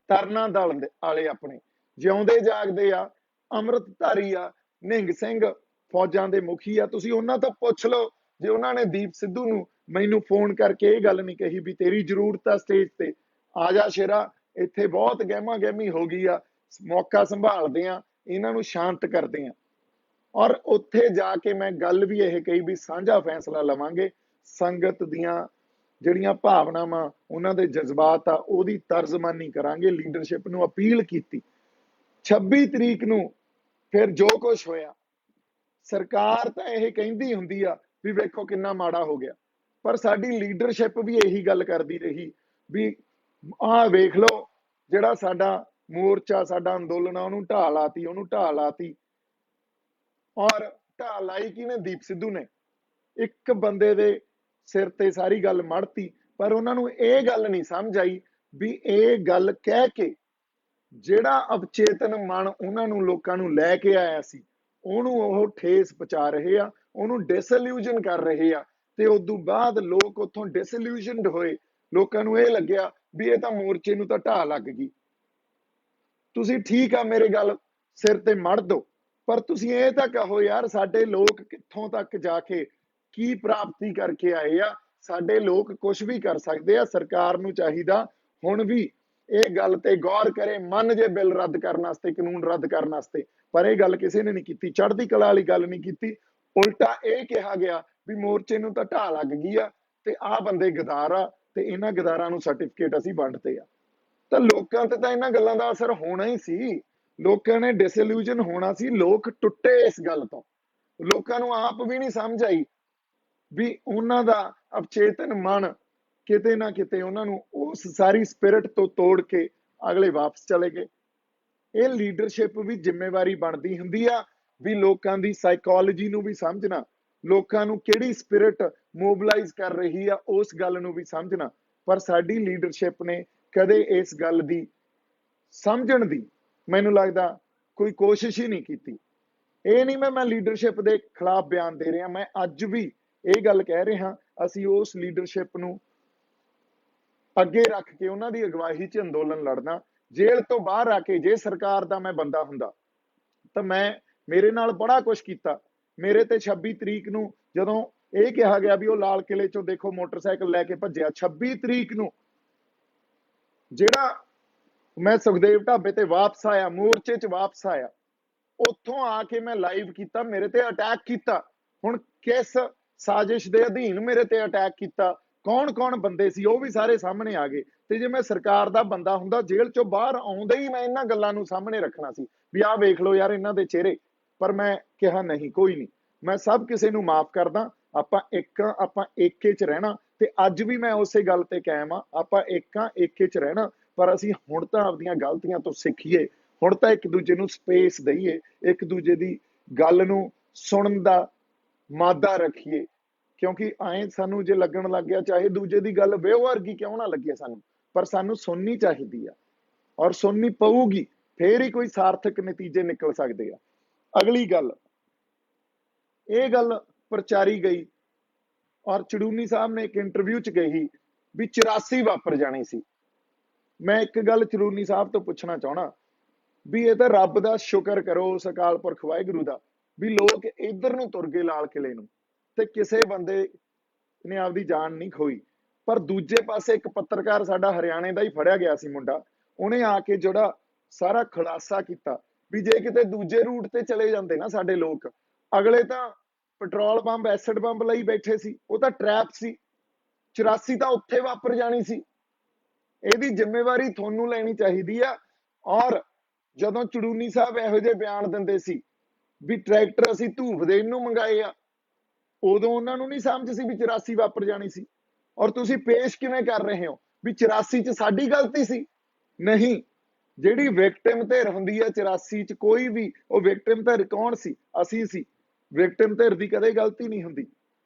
ਤਰਨਾ ਦਲ ਵਾਲੇ ਆਪਣੇ ਜਿਉਂਦੇ ਜਾਗਦੇ ਆ, ਅੰਮ੍ਰਿਤਧਾਰੀ ਆ, ਨਿਹੰਗ ਸਿੰਘ ਫੌਜਾਂ ਦੇ ਮੁਖੀ ਆ। ਤੁਸੀਂ ਉਹਨਾਂ ਤੋਂ ਪੁੱਛ ਲਓ ਜੇ ਉਹਨਾਂ ਨੇ ਦੀਪ ਸਿੱਧੂ ਨੂੰ ਮੈਨੂੰ ਫੋਨ ਕਰਕੇ ਇਹ ਗੱਲ ਨਹੀਂ ਕਹੀ ਵੀ ਤੇਰੀ ਜ਼ਰੂਰਤ ਆ ਸਟੇਜ ਤੇ ਆ ਜਾ ਸ਼ੇਰਾ, ਇੱਥੇ ਬਹੁਤ ਗਹਿਮਾ ਗਹਿਮੀ ਹੋ ਗਈ ਆ, ਮੌਕਾ ਸੰਭਾਲਦੇ ਆ, ਇਹਨਾਂ ਨੂੰ ਸ਼ਾਂਤ ਕਰਦੇ ਆ। ਔਰ ਉੱਥੇ ਜਾ ਕੇ ਮੈਂ ਗੱਲ ਵੀ ਇਹ ਕਹੀ ਵੀ ਸਾਂਝਾ ਫੈਸਲਾ ਲਵਾਂਗੇ, ਸੰਗਤ ਦੀਆਂ ਜਿਹੜੀਆਂ ਭਾਵਨਾਵਾਂ ਉਹਨਾਂ ਦੇ ਜਜ਼ਬਾਤ ਆ ਉਹਦੀ ਤਰਜਮਾਨੀ ਕਰਾਂਗੇ। ਲੀਡਰਸ਼ਿਪ ਨੂੰ ਅਪੀਲ ਕੀਤੀ। 26 ਤਰੀਕ ਨੂੰ ਫਿਰ ਜੋ ਕੁਝ ਹੋਇਆ, ਸਰਕਾਰ ਤਾਂ ਇਹ ਕਹਿੰਦੀ ਹੁੰਦੀ ਆ ਵੀ ਵੇਖੋ ਕਿੰਨਾ ਮਾੜਾ ਹੋ ਗਿਆ, ਪਰ ਸਾਡੀ ਲੀਡਰਸ਼ਿਪ ਵੀ ਇਹੀ ਗੱਲ ਕਰਦੀ ਰਹੀ ਵੀ ਆਹ ਵੇਖ ਲਓ ਜਿਹੜਾ ਸਾਡਾ ਮੋਰਚਾ, ਸਾਡਾ ਅੰਦੋਲਨ ਆ ਉਹਨੂੰ ਢਾਹ ਲਾਤੀ, ਉਹਨੂੰ ਢਾਹ ਲਾਤੀ। ਔਰ ਢਾਹ ਲਾਈ ਕਿਹਨੇ? ਦੀਪ ਸਿੱਧੂ ਨੇ। ਇੱਕ ਬੰਦੇ ਦੇ ਸਿਰ ਤੇ ਸਾਰੀ ਗੱਲ ਮੜਤੀ, ਪਰ ਉਹਨਾਂ ਨੂੰ ਇਹ ਗੱਲ ਨਹੀਂ ਸਮਝ ਆਈ ਵੀ ਇਹ ਗੱਲ ਕਹਿ ਕੇ ਜਿਹੜਾ ਅਵਚੇਤਨ ਮਨ ਉਹਨਾਂ ਨੂੰ ਲੋਕਾਂ ਨੂੰ ਲੈ ਕੇ ਆਇਆ ਸੀ ਉਹਨੂੰ ਉਹ ਠੇਸ ਪਹੁੰਚਾ ਰਹੇ ਆ, ਉਹਨੂੰ ਡਿਸਇਲੂਜਨ ਕਰ ਰਹੇ ਆ। ਤੇ ਉਦੋਂ ਬਾਅਦ ਲੋਕ ਉੱਥੋਂ ਡਿਸਇਲੂਜਨਡ ਹੋਏ, ਲੋਕਾਂ ਨੂੰ ਇਹ ਲੱਗਿਆ ਵੀ ਇਹ ਤਾਂ ਮੋਰਚੇ ਨੂੰ ਤਾਂ ਢਾਹ ਲੱਗ ਗਈ। ਤੁਸੀਂ ਠੀਕ ਆ ਮੇਰੇ ਗੱਲ ਸਿਰ ਤੇ ਮੜ ਦੋ, ਪਰ ਤੁਸੀਂ ਇਹ ਤਾਂ ਕਹੋ ਯਾਰ ਸਾਡੇ ਲੋਕ ਕਿੱਥੋਂ ਤੱਕ ਜਾ ਕੇ ਕੀ ਪ੍ਰਾਪਤੀ ਕਰਕੇ ਆਏ ਆ। ਸਾਡੇ ਲੋਕ ਕੁਝ ਵੀ ਕਰ ਸਕਦੇ ਆ। ਸਰਕਾਰ ਨੂੰ ਚਾਹੀਦਾ ਹੁਣ ਵੀ ਇਹ ਗੱਲ ਤੇ ਗੌਰ ਕਰੇ, ਮੰਨ ਜੇ ਬਿੱਲ ਰੱਦ ਕਰਨ ਵਾਸਤੇ, ਕਾਨੂੰਨ ਰੱਦ ਕਰਨ ਵਾਸਤੇ, ਪਰ ਇਹ ਗੱਲ ਕਿਸੇ ਨੇ ਨਹੀਂ ਕੀਤੀ। ਚੜ੍ਹਦੀ ਕਲਾ ਵਾਲੀ ਗੱਲ ਨਹੀਂ ਕੀਤੀ, ਉਲਟਾ ਇਹ ਕਿਹਾ ਗਿਆ ਵੀ ਮੋਰਚੇ ਨੂੰ ਤਾਂ ਢਾਹ ਲੱਗ ਗਈ ਆ ਤੇ ਆਹ ਬੰਦੇ ਗਦਾਰ ਆ ਤੇ ਇਹਨਾਂ ਗਦਾਰਾਂ ਨੂੰ ਸਰਟੀਫਿਕੇਟ ਅਸੀਂ ਵੰਡਤੇ ਆ। ਤਾਂ ਲੋਕਾਂ ਤੇ ਤਾਂ ਇਹਨਾਂ ਗੱਲਾਂ ਦਾ ਅਸਰ ਹੋਣਾ ਹੀ ਸੀ, ਲੋਕਾਂ ਨੇ ਡਿਸਇਲੂਜਨ ਹੋਣਾ ਸੀ। ਲੋਕ ਟੁੱਟੇ ਇਸ ਗੱਲ ਤੋਂ, ਲੋਕਾਂ ਨੂੰ ਆਪ ਵੀ ਨਹੀਂ ਸਮਝ ਆਈ ਵੀ ਉਹਨਾਂ ਦਾ ਅਵਚੇਤਨ ਮਨ ਕਿਤੇ ਨਾ ਕਿਤੇ ਉਹਨਾਂ ਨੂੰ ਉਸ ਸਾਰੀ ਸਪਿਰਿਟ ਤੋਂ ਤੋੜ ਕੇ ਅਗਲੇ ਵਾਪਸ ਚਲੇ ਗਏ। ਇਹ ਲੀਡਰਸ਼ਿਪ ਵੀ ਜ਼ਿੰਮੇਵਾਰੀ ਬਣਦੀ ਹੁੰਦੀ ਆ ਵੀ ਲੋਕਾਂ ਦੀ ਸਾਈਕੋਲੋਜੀ ਨੂੰ ਵੀ ਸਮਝਣਾ, ਲੋਕਾਂ ਨੂੰ ਕਿਹੜੀ ਸਪਿਰਿਟ ਮੋਬਿਲਾਈਜ਼ ਕਰ ਰਹੀ ਆ ਉਸ ਗੱਲ ਨੂੰ ਵੀ ਸਮਝਣਾ। ਪਰ ਸਾਡੀ ਲੀਡਰਸ਼ਿਪ ਨੇ ਕਦੇ ਇਸ ਗੱਲ ਦੀ ਸਮਝਣ ਦੀ ਮੈਨੂੰ ਲੱਗਦਾ ਕੋਈ ਕੋਸ਼ਿਸ਼ ਹੀ ਨਹੀਂ ਕੀਤੀ। ਇਹ ਨਹੀਂ ਮੈਂ ਲੀਡਰਸ਼ਿਪ ਦੇ ਖਿਲਾਫ ਬਿਆਨ ਦੇ ਰਿਹਾ, ਮੈਂ ਅੱਜ ਵੀ ਇਹ ਗੱਲ ਕਹਿ ਰਿਹਾ ਅਸੀਂ ਉਸ ਲੀਡਰਸ਼ਿਪ ਨੂੰ ਅੱਗੇ ਰੱਖ ਕੇ ਉਹਨਾਂ ਦੀ ਅਗਵਾਈ 'ਚ ਅੰਦੋਲਨ ਲੜਨਾ। ਜੇਲ੍ਹ ਤੋਂ ਬਾਹਰ ਆ ਕੇ ਜੇ ਸਰਕਾਰ ਦਾ ਮੈਂ ਬੰਦਾ ਹੁੰਦਾ ਤਾਂ ਮੇਰੇ ਨਾਲ ਬੜਾ ਕੁਝ ਕੀਤਾ। ਮੇਰੇ ਤੇ 26 ਤਰੀਕ ਨੂੰ ਜਦੋਂ ਇਹ ਕਿਹਾ ਗਿਆ ਵੀ ਉਹ ਲਾਲ ਕਿਲੇ ਚੋਂ ਦੇਖੋ ਮੋਟਰਸਾਈਕਲ ਲੈ ਕੇ ਭੱਜਿਆ, 26 ਤਰੀਕ ਨੂੰ ਜਿਹੜਾ ਮੈਂ ਸੁਖਦੇਵ ਢਾਬੇ ਤੇ ਵਾਪਸ ਆਇਆ, ਮੋਰਚੇ 'ਚ ਵਾਪਸ ਆਇਆ, ਉੱਥੋਂ ਆ ਕੇ ਮੈਂ ਲਾਈਵ ਕੀਤਾ, ਮੇਰੇ ਤੇ ਅਟੈਕ ਕੀਤਾ। ਹੁਣ ਕਿਸ ਸਾਜ਼ਿਸ਼ ਦੇ ਅਧੀਨ ਮੇਰੇ ਤੇ ਅਟੈਕ ਕੀਤਾ, ਕੌਣ ਬੰਦੇ ਸੀ, ਉਹ ਵੀ ਸਾਰੇ ਸਾਹਮਣੇ ਆ ਗਏ। ਤੇ ਜੇ ਮੈਂ ਸਰਕਾਰ ਦਾ ਬੰਦਾ ਹੁੰਦਾ, ਜੇਲ੍ਹ ਚੋਂ ਬਾਹਰ ਆਉਂਦੇ ਹੀ ਮੈਂ ਇਹਨਾਂ ਗੱਲਾਂ ਨੂੰ ਸਾਹਮਣੇ ਰੱਖਣਾ ਸੀ ਵੀ ਆਹ ਵੇਖ ਲਓ ਯਾਰ ਇਹਨਾਂ ਦੇ ਚਿਹਰੇ। ਪਰ ਮੈਂ ਕਿਹਾ ਨਹੀਂ, ਕੋਈ ਨਹੀਂ, ਮੈਂ ਸਭ ਕਿਸੇ ਨੂੰ ਮਾਫ ਕਰਦਾ। ਆਪਾਂ ਏਕੇ 'ਚ ਰਹਿਣਾ ਤੇ ਅੱਜ ਵੀ ਮੈਂ ਉਸੇ ਗੱਲ ਤੇ ਕਾਇਮ ਆ। ਆਪਾਂ ਏਕੇ 'ਚ ਰਹਿਣਾ, ਪਰ ਅਸੀਂ ਹੁਣ ਤਾਂ ਆਪਦੀਆਂ ਗਲਤੀਆਂ ਤੋਂ ਸਿੱਖੀਏ, ਹੁਣ ਤਾਂ ਇੱਕ ਦੂਜੇ ਨੂੰ ਸਪੇਸ ਦਈਏ, ਇੱਕ ਦੂਜੇ ਦੀ ਗੱਲ ਨੂੰ ਸੁਣਨ ਦਾ ਮਾਦਾ ਰੱਖੀਏ। ਕਿਉਂਕਿ ਐਂ ਸਾਨੂੰ ਜੇ ਲੱਗਣ ਲੱਗ ਗਿਆ ਚਾਹੇ ਦੂਜੇ ਦੀ ਗੱਲ ਬੇਵਰਗੀ ਕਿਉਂ ਨਾ ਲੱਗੇ ਸਾਨੂੰ, ਪਰ ਸਾਨੂੰ ਸੁਣਨੀ ਚਾਹੀਦੀ ਆ ਔਰ ਸੁਣਨੀ ਪਊਗੀ, ਫੇਰ ਹੀ ਕੋਈ ਸਾਰਥਕ ਨਤੀਜੇ ਨਿਕਲ ਸਕਦੇ ਆ। ਅਗਲੀ ਗੱਲ, ਇਹ ਗੱਲ ਪ੍ਰਚਾਰੀ ਗਈ ਔਰ ਚੜੂਨੀ ਸਾਹਿਬ ਨੇ ਇੱਕ ਇੰਟਰਵਿਊ 'ਚ ਕਹੀ ਵੀ 84 ਵਾਪਰ ਜਾਣੀ ਸੀ। ਮੈਂ ਇੱਕ ਗੱਲ ਚੜੂਨੀ ਸਾਹਿਬ ਤੋਂ ਪੁੱਛਣਾ ਚਾਹਣਾ ਵੀ ਇਹ ਤਾਂ ਰੱਬ ਦਾ ਸ਼ੁਕਰ ਕਰੋ ਉਸ ਅਕਾਲ ਪੁਰਖ ਵਾਹਿਗੁਰੂ ਦਾ ਵੀ ਲੋਕ ਇੱਧਰ ਨੂੰ ਤੁਰ ਗਏ ਲਾਲ ਕਿਲੇ ਨੂੰ ਤੇ ਕਿਸੇ ਬੰਦੇ ਨੇ ਆਪਦੀ ਜਾਨ ਨਹੀਂ ਖੋਈ। ਪਰ ਦੂਜੇ ਪਾਸੇ ਇੱਕ ਪੱਤਰਕਾਰ ਸਾਡਾ ਹਰਿਆਣੇ ਦਾ ਹੀ ਫੜਿਆ ਗਿਆ ਸੀ ਮੁੰਡਾ, ਉਹਨੇ ਆ ਕੇ ਜਿਹੜਾ ਸਾਰਾ ਖੁਲਾਸਾ ਕੀਤਾ ਵੀ ਜੇ ਕਿਤੇ ਦੂਜੇ ਰੂਟ ਤੇ ਚਲੇ ਜਾਂਦੇ ਨਾ ਸਾਡੇ ਲੋਕ, ਅਗਲੇ ਤਾਂ ਪੈਟਰੋਲ ਪੰਪ ਐਸਿਡ ਪੰਪ ਲਈ ਬੈਠੇ ਸੀ, ਉਹ ਤਾਂ ਟਰੈਪ ਸੀ। 84 ਤਾਂ ਉੱਥੇ ਵਾਪਰ ਜਾਣੀ ਸੀ। ਇਹਦੀ ਜ਼ਿੰਮੇਵਾਰੀ ਤੁਹਾਨੂੰ ਲੈਣੀ ਚਾਹੀਦੀ ਆ। ਔਰ ਜਦੋਂ ਚੜੂਨੀ ਸਾਹਿਬ ਇਹੋ ਜਿਹੇ ਬਿਆਨ ਦਿੰਦੇ ਸੀ ਵੀ ਟਰੈਕਟਰ ਅਸੀਂ ਧੂਫ ਦੇਣ ਨੂੰ ਮੰਗਾਏ ਆ, ਉਦੋਂ ਉਹਨਾਂ ਨੂੰ ਨਹੀਂ ਸਮਝ ਸੀ ਵੀ 84 ਵਾਪਰ ਜਾਣੀ ਸੀ। ਔਰ ਤੁਸੀਂ ਪੇਸ਼ ਕਿਵੇਂ ਕਰ ਰਹੇ ਹੋ ਵੀ 84 ਚ ਸਾਡੀ ਗਲਤੀ ਸੀ? ਨਹੀਂ, ਜਿਹੜੀ ਵਿਕਟਿਮ ਧਿਰ ਹੁੰਦੀ ਹੈ 84 ਚ, ਕੋਈ ਵੀ ਉਹ ਵਿਕਟਿਮ ਧਿਰ ਕੌਣ ਸੀ? ਅਸੀਂ ਸੀ। ਵਿਕਟਿਮ ਧਿਰ ਦੀ ਕਦੇ ਗਲਤੀ ਨਹੀਂ ਹੁੰਦੀ,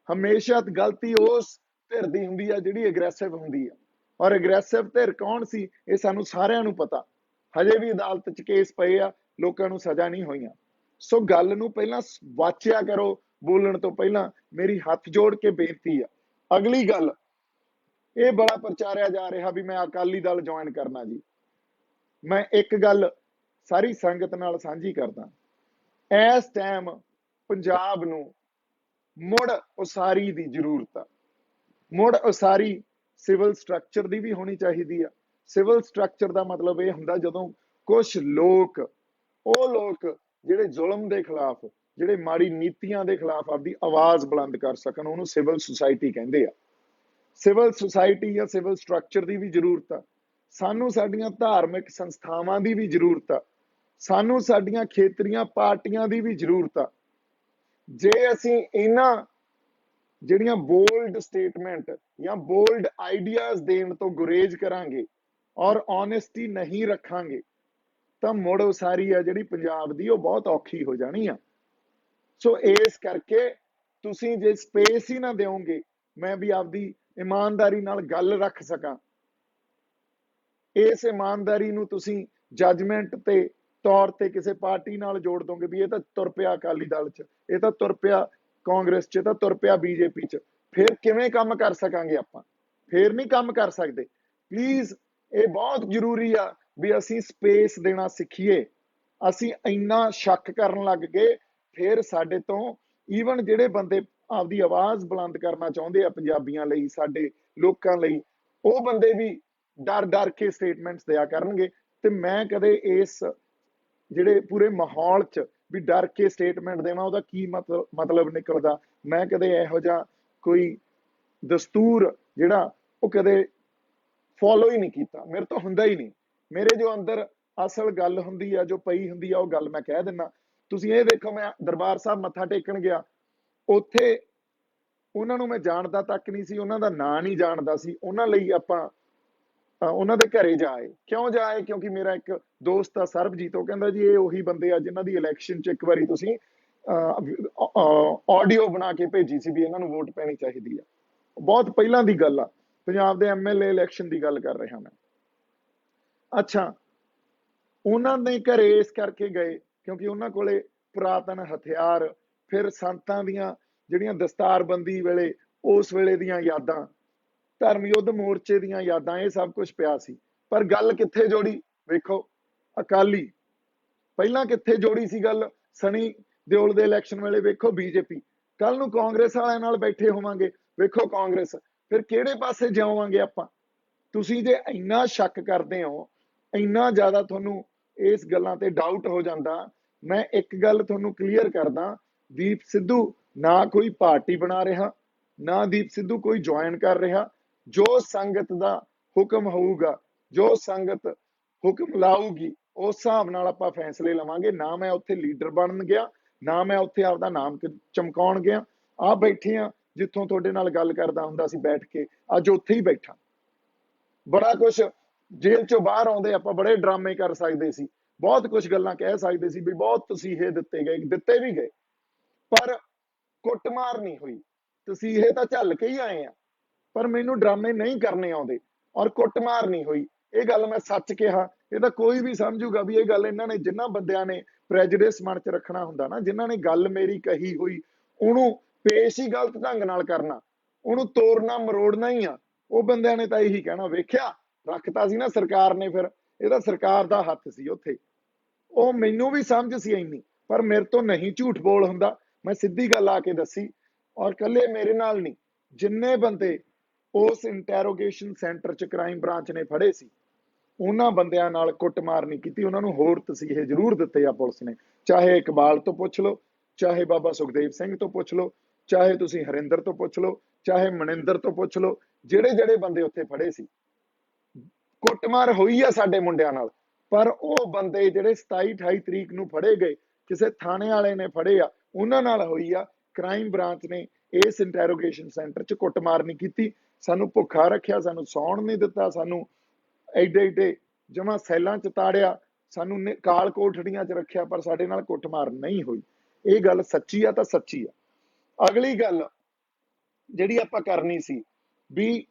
ਹਮੇਸ਼ਾ ਗਲਤੀ ਉਸ ਧਿਰ ਦੀ ਹੁੰਦੀ ਆ ਜਿਹੜੀ ਅਗਰੈਸਿਵ ਹੁੰਦੀ ਆ। ਔਰ ਅਗਰੈਸਿਵ ਧਿਰ ਕੌਣ ਸੀ ਇਹ ਸਾਨੂੰ ਸਾਰਿਆਂ ਨੂੰ ਪਤਾ। ਹਜੇ ਵੀ ਅਦਾਲਤ ਚ ਕੇਸ ਪਏ ਆ, ਲੋਕਾਂ ਨੂੰ ਸਜ਼ਾ ਨਹੀਂ ਹੋਈਆਂ। ਸੋ ਗੱਲ ਨੂੰ ਪਹਿਲਾਂ ਵਾਚਿਆ ਕਰੋ, ਬੋਲਣ ਤੋਂ ਪਹਿਲਾਂ। ਮੇਰੀ ਹੱਥ ਜੋੜ ਕੇ ਬੇਨਤੀ ਆ। ਅਗਲੀ ਗੱਲ, ਇਹ ਬੜਾ ਪ੍ਰਚਾਰਿਆ ਜਾ ਰਿਹਾ ਵੀ ਮੈਂ ਅਕਾਲੀ ਦਲ ਜੁਆਇਨ ਕਰਨਾ ਜੀ। ਮੈਂ ਇੱਕ ਗੱਲ ਸਾਰੀ ਸੰਗਤ ਨਾਲ ਸਾਂਝੀ ਕਰਦਾ, ਇਸ ਟਾਈਮ ਪੰਜਾਬ ਨੂੰ ਮੁੜ ਉਸਾਰੀ ਦੀ ਜ਼ਰੂਰਤ ਆ। ਮੁੜ ਉਸਾਰੀ ਸਿਵਲ ਸਟਰਕਚਰ ਦੀ ਵੀ ਹੋਣੀ ਚਾਹੀਦੀ ਆ। ਸਿਵਲ ਸਟਰਕਚਰ ਦਾ ਮਤਲਬ ਇਹ ਹੁੰਦਾ ਜਦੋਂ ਕੁਝ ਲੋਕ, ਉਹ ਲੋਕ ਜਿਹੜੇ ਜ਼ੁਲਮ ਦੇ ਖਿਲਾਫ, ਜਿਹੜੇ ਮਾੜੀ ਨੀਤੀਆਂ ਦੇ ਖਿਲਾਫ ਆਪਦੀ ਆਵਾਜ਼ ਬੁਲੰਦ ਕਰ ਸਕਣ, ਉਹਨੂੰ ਸਿਵਲ ਸੁਸਾਇਟੀ ਕਹਿੰਦੇ ਆ। ਸਿਵਲ ਸੁਸਾਇਟੀ ਜਾਂ ਸਿਵਲ ਸਟਰਕਚਰ ਦੀ ਵੀ ਜ਼ਰੂਰਤ ਆ। ਸਾਨੂੰ ਸਾਡੀਆਂ ਧਾਰਮਿਕ ਸੰਸਥਾਵਾਂ ਦੀ ਵੀ ਜ਼ਰੂਰਤ ਆ। ਸਾਨੂੰ ਸਾਡੀਆਂ ਖੇਤਰੀਆਂ ਪਾਰਟੀਆਂ ਦੀ ਵੀ ਜ਼ਰੂਰਤ ਆ। ਜੇ ਅਸੀਂ ਇਹਨਾਂ ਜਿਹੜੀਆਂ ਬੋਲਡ ਸਟੇਟਮੈਂਟ ਜਾਂ ਬੋਲਡ ਆਈਡੀਆਜ਼ ਦੇਣ ਤੋਂ ਗੁਰੇਜ਼ ਕਰਾਂਗੇ ਔਰ ਓਨੈਸਟੀ ਨਹੀਂ ਰੱਖਾਂਗੇ, ਤਾਂ ਮੁੜ ਉਸਾਰੀ ਆ ਜਿਹੜੀ ਪੰਜਾਬ ਦੀ, ਉਹ ਬਹੁਤ ਔਖੀ ਹੋ ਜਾਣੀ ਆ। ਸੋ ਇਸ ਕਰਕੇ ਤੁਸੀਂ ਜੇ ਸਪੇਸ ਹੀ ਨਾ ਦਿਓਗੇ, ਮੈਂ ਵੀ ਆਪਦੀ ਇਮਾਨਦਾਰੀ ਨਾਲ ਗੱਲ ਰੱਖ ਸਕਾਂ, ਇਸ ਇਮਾਨਦਾਰੀ ਨੂੰ ਤੁਸੀਂ ਜੱਜਮੈਂਟ ਤੇ ਤੌਰ ਤੇ ਕਿਸੇ ਪਾਰਟੀ ਨਾਲ ਜੋੜ ਦੋਗੇ ਵੀ ਇਹ ਤਾਂ ਤੁਰ ਪਿਆ ਅਕਾਲੀ ਦਲ ਚ, ਇਹ ਤਾਂ ਤੁਰ ਪਿਆ ਕਾਂਗਰਸ ਚ, ਇਹ ਤਾਂ ਤੁਰ ਪਿਆ ਬੀਜੇਪੀ ਚ, ਫਿਰ ਕਿਵੇਂ ਕੰਮ ਕਰ ਸਕਾਂਗੇ ਆਪਾਂ? ਫਿਰ ਨਹੀਂ ਕੰਮ ਕਰ ਸਕਦੇ। ਪਲੀਜ਼, ਇਹ ਬਹੁਤ ਜ਼ਰੂਰੀ ਆ ਵੀ ਅਸੀਂ ਸਪੇਸ ਦੇਣਾ ਸਿੱਖੀਏ। ਅਸੀਂ ਇੰਨਾ ਸ਼ੱਕ ਕਰਨ ਲੱਗ ਗਏ, ਫਿਰ ਸਾਡੇ ਤੋਂ ਈਵਨ ਜਿਹੜੇ ਬੰਦੇ ਆਪਦੀ ਆਵਾਜ਼ ਬੁਲੰਦ ਕਰਨਾ ਚਾਹੁੰਦੇ ਆ ਪੰਜਾਬੀਆਂ ਲਈ, ਸਾਡੇ ਲੋਕਾਂ ਲਈ, ਉਹ ਬੰਦੇ ਵੀ ਡਰ ਡਰ ਕੇ ਸਟੇਟਮੈਂਟਸ ਦਿਆ ਕਰਨਗੇ। ਤੇ ਮੈਂ ਕਦੇ ਇਸ ਜਿਹੜੇ ਪੂਰੇ ਮਾਹੌਲ ਚ ਵੀ ਡਰ ਕੇ ਸਟੇਟਮੈਂਟ ਦੇਵਾਂ, ਉਹਦਾ ਕੀ ਮਤਲਬ ਨਿਕਲਦਾ, ਮੈਂ ਕਦੇ ਇਹੋ ਜਿਹਾ ਕੋਈ ਦਸਤੂਰ ਜਿਹੜਾ ਉਹ ਕਦੇ ਫੋਲੋ ਹੀ ਨਹੀਂ ਕੀਤਾ। ਮੇਰੇ ਤੋਂ ਹੁੰਦਾ ਹੀ ਨਹੀਂ। ਮੇਰੇ ਜੋ ਅੰਦਰ ਅਸਲ ਗੱਲ ਹੁੰਦੀ ਆ, ਜੋ ਪਈ ਹੁੰਦੀ ਆ, ਉਹ ਗੱਲ ਮੈਂ ਕਹਿ ਦਿੰਦਾ। ਤੁਸੀਂ ਇਹ ਦੇਖੋ, ਮੈਂ ਦਰਬਾਰ ਸਾਹਿਬ ਮੱਥਾ ਟੇਕਣ ਗਿਆ, ਉੱਥੇ ਉਹਨਾਂ ਨੂੰ ਮੈਂ ਜਾਣਦਾ ਤੱਕ ਨਹੀਂ ਸੀ, ਉਹਨਾਂ ਦਾ ਨਾਂ ਨਹੀਂ ਜਾਣਦਾ ਸੀ। ਉਹਨਾਂ ਲਈ ਆਪਾਂ ਉਹਨਾਂ ਦੇ ਘਰੇ ਜਾਏ। ਕਿਉਂ ਜਾਏ? ਕਿਉਂਕਿ ਮੇਰਾ ਇੱਕ ਦੋਸਤ ਆ ਸਰਬਜੀਤ, ਉਹ ਕਹਿੰਦਾ ਜੀ ਇਹ ਉਹੀ ਬੰਦੇ ਆ ਜਿਨ੍ਹਾਂ ਦੀ ਇਲੈਕਸ਼ਨ ਚ ਇੱਕ ਵਾਰੀ ਤੁਸੀਂ ਆਡੀਓ ਬਣਾ ਕੇ ਭੇਜੀ ਸੀ ਵੀ ਇਹਨਾਂ ਨੂੰ ਵੋਟ ਪੈਣੀ ਚਾਹੀਦੀ ਆ। ਬਹੁਤ ਪਹਿਲਾਂ ਦੀ ਗੱਲ ਆ, ਪੰਜਾਬ ਦੇ ਐਮਐਲਏ ਇਲੈਕਸ਼ਨ ਦੀ ਗੱਲ ਕਰ ਰਿਹਾ ਮੈਂ। ਅੱਛਾ, ਉਹਨਾਂ ਦੇ ਘਰੇ ਇਸ ਕਰਕੇ ਗਏ ਕਿਉਂਕਿ ਉਹਨਾਂ ਕੋਲੇ ਪੁਰਾਤਨ ਹਥਿਆਰ, ਫਿਰ ਸੰਤਾਂ ਦੀਆਂ ਜਿਹੜੀਆਂ ਦਸਤਾਰਬੰਦੀ ਵੇਲੇ, ਉਸ ਵੇਲੇ ਦੀਆਂ ਯਾਦਾਂ, ਧਰਮ ਯੁੱਧ ਮੋਰਚੇ ਦੀਆਂ ਯਾਦਾਂ, ਇਹ ਸਭ ਕੁਝ ਪਿਆ ਸੀ। ਪਰ ਗੱਲ ਕਿੱਥੇ ਜੋੜੀ? ਵੇਖੋ, ਅਕਾਲੀ। ਪਹਿਲਾਂ ਕਿੱਥੇ ਜੋੜੀ ਸੀ ਗੱਲ? ਸਨੀ ਦਿਓਲ ਦੇ ਇਲੈਕਸ਼ਨ ਵੇਲੇ ਵੇਖੋ ਬੀਜੇਪੀ। ਕੱਲ ਨੂੰ ਕਾਂਗਰਸ ਵਾਲਿਆਂ ਨਾਲ ਬੈਠੇ ਹੋਵਾਂਗੇ, ਵੇਖੋ ਕਾਂਗਰਸ। ਫਿਰ ਕਿਹੜੇ ਪਾਸੇ ਜਾਵਾਂਗੇ ਆਪਾਂ? ਤੁਸੀਂ ਜੇ ਇੰਨਾ ਸ਼ੱਕ ਕਰਦੇ ਹੋ, ਇੰਨਾ ਜ਼ਿਆਦਾ ਤੁਹਾਨੂੰ ਇਸ ਗੱਲਾਂ ਤੇ ਡਾਊਟ ਹੋ ਜਾਂਦਾ, ਮੈਂ ਇੱਕ ਗੱਲ ਤੁਹਾਨੂੰ ਕਲੀਅਰ ਕਰਦਾ, ਦੀਪ ਸਿੱਧੂ ਨਾ ਕੋਈ ਪਾਰਟੀ ਬਣਾ ਰਿਹਾ, ਨਾ ਦੀਪ ਸਿੱਧੂ ਕੋਈ ਜੁਆਇਨ ਕਰ ਰਿਹਾ। ਜੋ ਸੰਗਤ ਦਾ ਹੁਕਮ ਹੋਊਗਾ, ਜੋ ਸੰਗਤ ਹੁਕਮ ਲਾਊਗੀ, ਉਸ ਹਿਸਾਬ ਨਾਲ ਆਪਾਂ ਫੈਸਲੇ ਲਵਾਂਗੇ। ਨਾ ਮੈਂ ਉੱਥੇ ਲੀਡਰ ਬਣਨ ਗਿਆ, ਨਾ ਮੈਂ ਉੱਥੇ ਆਪਦਾ ਨਾਮ ਚਮਕਾਉਣ ਗਿਆ। ਆ ਬੈਠੇ ਆ ਜਿੱਥੋਂ ਤੁਹਾਡੇ ਨਾਲ ਗੱਲ ਕਰਦਾ ਹੁੰਦਾ ਸੀ ਬੈਠ ਕੇ, ਅੱਜ ਉੱਥੇ ਹੀ ਬੈਠਾ। ਬੜਾ ਕੁਛ ਜੇਲ੍ਹ ਚੋਂ ਬਾਹਰ ਆਉਂਦੇ ਆਪਾਂ ਬੜੇ ਡਰਾਮੇ ਕਰ ਸਕਦੇ ਸੀ, ਬਹੁਤ ਕੁਝ ਗੱਲਾਂ ਕਹਿ ਸਕਦੇ ਸੀ ਵੀ ਬਹੁਤ ਤਸੀਹੇ ਦਿੱਤੇ ਗਏ, ਦਿੱਤੇ ਵੀ ਗਏ, ਪਰ ਕੁੱਟਮਾਰ ਨਹੀਂ ਹੋਈ। ਤਸੀਹੇ ਤਾਂ ਝੱਲ ਕੇ ਹੀ ਆਏ ਆ, ਪਰ ਮੈਨੂੰ ਡਰਾਮੇ ਨਹੀਂ ਕਰਨੇ ਆਉਂਦੇ ਔਰ ਕੁੱਟਮਾਰ ਨਹੀਂ ਹੋਈ। ਇਹ ਗੱਲ ਮੈਂ ਸੱਚ ਕਿਹਾ। ਇਹ ਤਾਂ ਕੋਈ ਵੀ ਸਮਝੂਗਾ ਵੀ ਇਹ ਗੱਲ ਇਹਨਾਂ ਨੇ, ਜਿਨ੍ਹਾਂ ਬੰਦਿਆਂ ਨੇ ਪ੍ਰੈਜੁਡਿਸ ਮਨ ਚ ਰੱਖਣਾ ਹੁੰਦਾ ਨਾ, ਜਿਨ੍ਹਾਂ ਨੇ ਗੱਲ ਮੇਰੀ ਕਹੀ ਹੋਈ ਉਹਨੂੰ ਪੇਸ਼ ਹੀ ਗਲਤ ਢੰਗ ਨਾਲ ਕਰਨਾ, ਉਹਨੂੰ ਤੋੜਨਾ ਮਰੋੜਨਾ ਹੀ ਆ, ਉਹ ਬੰਦਿਆਂ ਨੇ ਤਾਂ ਇਹੀ ਕਹਿਣਾ, ਵੇਖਿਆ ਰੱਖਤਾ ਸੀ ਨਾ ਸਰਕਾਰ ਨੇ, ਫਿਰ ਇਹ ਤਾਂ ਸਰਕਾਰ ਦਾ ਹੱਥ ਸੀ ਉੱਥੇ। ਉਹ ਮੈਨੂੰ ਵੀ ਸਮਝ ਸੀ ਇੰਨੀ, ਪਰ ਮੇਰੇ ਤੋਂ ਨਹੀਂ ਝੂਠ ਬੋਲ ਹੁੰਦਾ। ਮੈਂ ਸਿੱਧੀ ਗੱਲ ਆ ਕੇ ਦੱਸੀ। ਔਰ ਕੱਲੇ ਮੇਰੇ ਨਾਲ ਨਹੀਂ, ਜਿੰਨੇ ਬੰਦੇ ਉਸ ਇੰਟੈਰੋਗੇਸ਼ਨ ਸੈਂਟਰ ਚ ਕ੍ਰਾਈਮ ਬ੍ਰਾਂਚ ਨੇ ਫੜੇ ਸੀ, ਉਹਨਾਂ ਬੰਦਿਆਂ ਨਾਲ ਕੁੱਟਮਾਰ ਨਹੀਂ ਕੀਤੀ। ਉਹਨਾਂ ਨੂੰ ਹੋਰ ਤਸੀਹੇ ਜ਼ਰੂਰ ਦਿੱਤੇ ਆ ਪੁਲਿਸ ਨੇ, ਚਾਹੇ ਇਕਬਾਲ ਤੋਂ ਪੁੱਛ ਲਓ, ਚਾਹੇ ਬਾਬਾ ਸੁਖਦੇਵ ਸਿੰਘ ਤੋਂ ਪੁੱਛ ਲਓ, ਚਾਹੇ ਤੁਸੀਂ ਹਰਿੰਦਰ ਤੋਂ ਪੁੱਛ ਲਓ, ਚਾਹੇ ਮਨਿੰਦਰ ਤੋਂ ਪੁੱਛ ਲਓ, ਜਿਹੜੇ ਜਿਹੜੇ ਬੰਦੇ ਉੱਥੇ ਫੜੇ ਸੀ, ਕੁੱਟਮਾਰ ਹੋਈ ਆ ਸਾਡੇ ਮੁੰਡਿਆਂ ਨਾਲ। ਪਰ ਉਹ ਬੰਦੇ ਜਿਹੜੇ 27 28 ਤਰੀਕ ਨੂੰ ਫੜੇ ਗਏ, ਕਿਸੇ ਥਾਣੇ ਵਾਲੇ ਨੇ ਫੜੇ ਆ, ਉਹਨਾਂ ਨਾਲ ਹੋਈ ਆ। ਕ੍ਰਾਈਮ ਬ੍ਰਾਂਚ ਨੇ ਇਸ ਇੰਟਰੋਗੇਸ਼ਨ ਸੈਂਟਰ 'ਚ ਕੁੱਟਮਾਰ ਨਹੀਂ ਕੀਤੀ, ਸਾਨੂੰ ਭੁੱਖਾ ਰੱਖਿਆ, ਸਾਨੂੰ ਸੌਣ ਨਹੀਂ ਦਿੱਤਾ, ਸਾਨੂੰ ਐਡੇ ਐਡੇ ਜਮਾ ਸੈੱਲਾਂ 'ਚ ਤਾੜਿਆ, ਸਾਨੂੰ ਕਾਲ ਕੋਠੜੀਆਂ 'ਚ ਰੱਖਿਆ, ਪਰ ਸਾਡੇ ਨਾਲ ਕੁੱਟਮਾਰ ਨਹੀਂ ਹੋਈ। ਇਹ ਗੱਲ ਸੱਚੀ ਆ ਤਾਂ ਸੱਚੀ ਆ। ਅਗਲੀ ਗੱਲ ਜਿਹੜੀ ਆਪਾਂ ਕਰਨੀ ਸੀ ਵੀ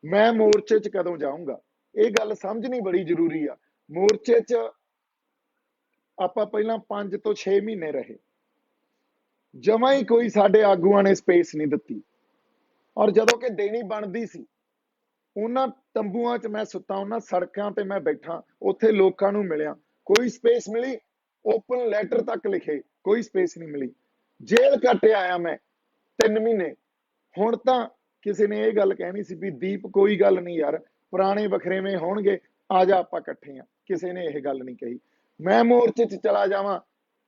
ਮੈਂ ਮੋਰਚੇ 'ਚ ਕਦੋਂ ਜਾਊਂਗਾ, ਇਹ ਗੱਲ ਸਮਝਣੀ ਬੜੀ ਜ਼ਰੂਰੀ ਆ। ਮੋਰਚੇ 'ਚ ਆਪਾਂ ਪਹਿਲਾਂ 5 ਤੋਂ 6 ਮਹੀਨੇ ਰਹੇ, ਜਮਾਂ ਹੀ ਕੋਈ ਸਾਡੇ ਆਗੂਆਂ ਨੇ ਸਪੇਸ ਨਹੀਂ ਦਿੱਤੀ, ਔਰ ਜਦੋਂ ਕਿ ਦੇਣੀ ਬਣਦੀ ਸੀ, ਉਹਨਾਂ ਤੰਬੂਆਂ 'ਚ ਮੈਂ ਸੁੱਤਾ, ਉਹਨਾਂ ਸੜਕਾਂ ਤੇ ਮੈਂ ਬੈਠਾ, ਉੱਥੇ ਲੋਕਾਂ ਨੂੰ ਮਿਲਿਆ, ਕੋਈ ਸਪੇਸ ਮਿਲੀ? ਓਪਨ ਲੈਟਰ ਤੱਕ ਲਿਖੇ, ਕੋਈ ਸਪੇਸ ਨਹੀਂ ਮਿਲੀ। ਜੇਲ੍ਹ ਕੱਟ ਆਇਆ ਮੈਂ 3 ਮਹੀਨੇ। ਹੁਣ ਤਾਂ ਕਿਸੇ ਨੇ ਇਹ ਗੱਲ ਕਹਿਣੀ ਸੀ ਵੀ ਦੀਪ ਕੋਈ ਗੱਲ ਨਹੀਂ ਯਾਰ, ਪੁਰਾਣੇ ਵਖਰੇਵੇਂ ਹੋਣਗੇ, ਆ ਜਾ ਆਪਾਂ ਇਕੱਠੇ ਆ, ਕਿਸੇ ਨੇ ਇਹ ਗੱਲ ਨਹੀਂ ਕਹੀ। ਮੈਂ ਮੋਰਚੇ 'ਚ ਚਲਾ ਜਾਵਾਂ,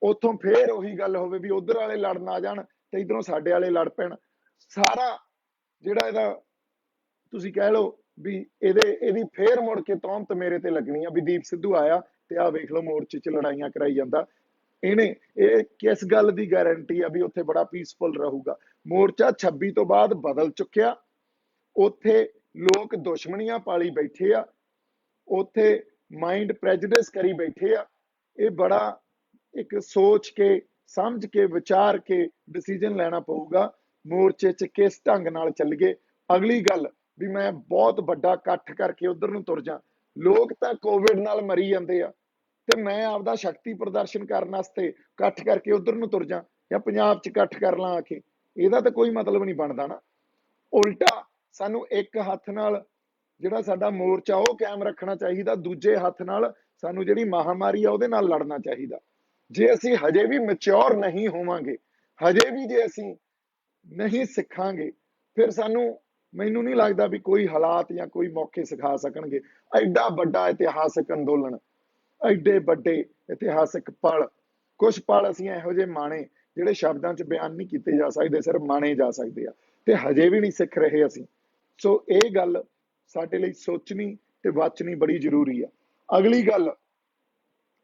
ਉੱਥੋਂ ਫੇਰ ਉਹੀ ਗੱਲ ਹੋਵੇ ਵੀ ਉਧਰ ਵਾਲੇ ਲੜਨ ਆ ਜਾਣ ਤੇ ਇਧਰੋਂ ਸਾਡੇ ਵਾਲੇ ਲੜ ਪੈਣ। ਸਾਰਾ ਜਿਹੜਾ ਇਹਦਾ ਤੁਸੀਂ ਕਹਿ ਲਓ ਵੀ ਇਹਦੀ ਫੇਰ ਮੁੜ ਕੇ ਤੌਹਮਤ ਮੇਰੇ ਤੇ ਲੱਗਣੀ ਆ ਵੀ ਦੀਪ ਸਿੱਧੂ ਆਇਆ ਤੇ ਆਹ ਵੇਖ ਲਓ ਮੋਰਚੇ 'ਚ ਲੜਾਈਆਂ ਕਰਾਈ ਜਾਂਦਾ। ਇਹ ਕਿਸ ਗੱਲ ਦੀ ਗਾਰੰਟੀ ਆ ਵੀ ਉੱਥੇ ਬੜਾ ਪੀਸਫੁਲ ਰਹੂਗਾ? ਮੋਰਚਾ 26 ਤੋਂ ਬਾਅਦ ਬਦਲ ਚੁੱਕਿਆ, ਉੱਥੇ ਲੋਕ ਦੁਸ਼ਮਣੀਆਂ ਪਾਲੀ ਬੈਠੇ ਆ, ਉੱਥੇ ਮਾਈਂਡ ਪ੍ਰੈਜੁਡਿਸ ਕਰੀ ਬੈਠੇ ਆ। ਇਹ ਬੜਾ ਇੱਕ ਸੋਚ ਕੇ ਸਮਝ ਕੇ ਵਿਚਾਰ ਕੇ ਡਿਸੀਜਨ ਲੈਣਾ ਪਊਗਾ ਮੋਰਚੇ 'ਚ ਕਿਸ ਢੰਗ ਨਾਲ ਚੱਲੀਏ। ਅਗਲੀ ਗੱਲ ਵੀ ਮੈਂ ਬਹੁਤ ਵੱਡਾ ਇਕੱਠ ਕਰਕੇ ਉਧਰ ਨੂੰ ਤੁਰ ਜਾ, ਲੋਕ ਤਾਂ ਕੋਵਿਡ ਨਾਲ ਮਰੀ ਜਾਂਦੇ ਆ ਤੇ ਮੈਂ ਆਪਦਾ ਸ਼ਕਤੀ ਪ੍ਰਦਰਸ਼ਨ ਕਰਨ ਵਾਸਤੇ ਇਕੱਠ ਕਰਕੇ ਉਧਰ ਨੂੰ ਤੁਰ ਜਾ ਜਾਂ ਪੰਜਾਬ 'ਚ ਇਕੱਠ ਕਰ ਲਾਂ ਆ ਕੇ, ਇਹਦਾ ਤਾਂ ਕੋਈ ਮਤਲਬ ਨਹੀਂ ਬਣਦਾ ਨਾ। ਉਲਟਾ ਸਾਨੂੰ ਇੱਕ ਹੱਥ ਨਾਲ ਜਿਹੜਾ ਸਾਡਾ ਮੋਰਚਾ ਉਹ ਕਾਇਮ ਰੱਖਣਾ ਚਾਹੀਦਾ, ਦੂਜੇ ਹੱਥ ਨਾਲ ਸਾਨੂੰ ਜਿਹੜੀ ਮਹਾਮਾਰੀ ਆ ਉਹਦੇ ਨਾਲ ਲੜਨਾ ਚਾਹੀਦਾ। ਜੇ ਅਸੀਂ ਹਜੇ ਵੀ ਮੈਚੁਰ ਨਹੀਂ ਹੋਵਾਂਗੇ, ਹਜੇ ਵੀ ਜੇ ਅਸੀਂ ਨਹੀਂ ਸਿੱਖਾਂਗੇ, ਫਿਰ ਮੈਨੂੰ ਨਹੀਂ ਲੱਗਦਾ ਵੀ ਕੋਈ ਹਾਲਾਤ ਜਾਂ ਕੋਈ ਮੌਕੇ ਸਿਖਾ ਸਕਣਗੇ। ਐਡਾ ਵੱਡਾ ਇਤਿਹਾਸਕ ਅੰਦੋਲਨ, ਐਡੇ ਵੱਡੇ ਇਤਿਹਾਸਕ ਪਲ, ਕੁਝ ਪਲ ਅਸੀਂ ਇਹੋ ਜਿਹੇ ਮਾਣੇ ਜਿਹੜੇ ਸ਼ਬਦਾਂ 'ਚ ਬਿਆਨ ਨਹੀਂ ਕੀਤੇ ਜਾ ਸਕਦੇ, ਸਿਰਫ ਮਾਣੇ ਜਾ ਸਕਦੇ ਆ, ਤੇ ਹਜੇ ਵੀ ਨਹੀਂ ਸਿੱਖ ਰਹੇ ਅਸੀਂ। ਸੋ ਇਹ ਗੱਲ ਸਾਡੇ ਲਈ ਸੋਚਣੀ ਤੇ ਵਾਚਣੀ ਬੜੀ ਜ਼ਰੂਰੀ ਆ। ਅਗਲੀ ਗੱਲ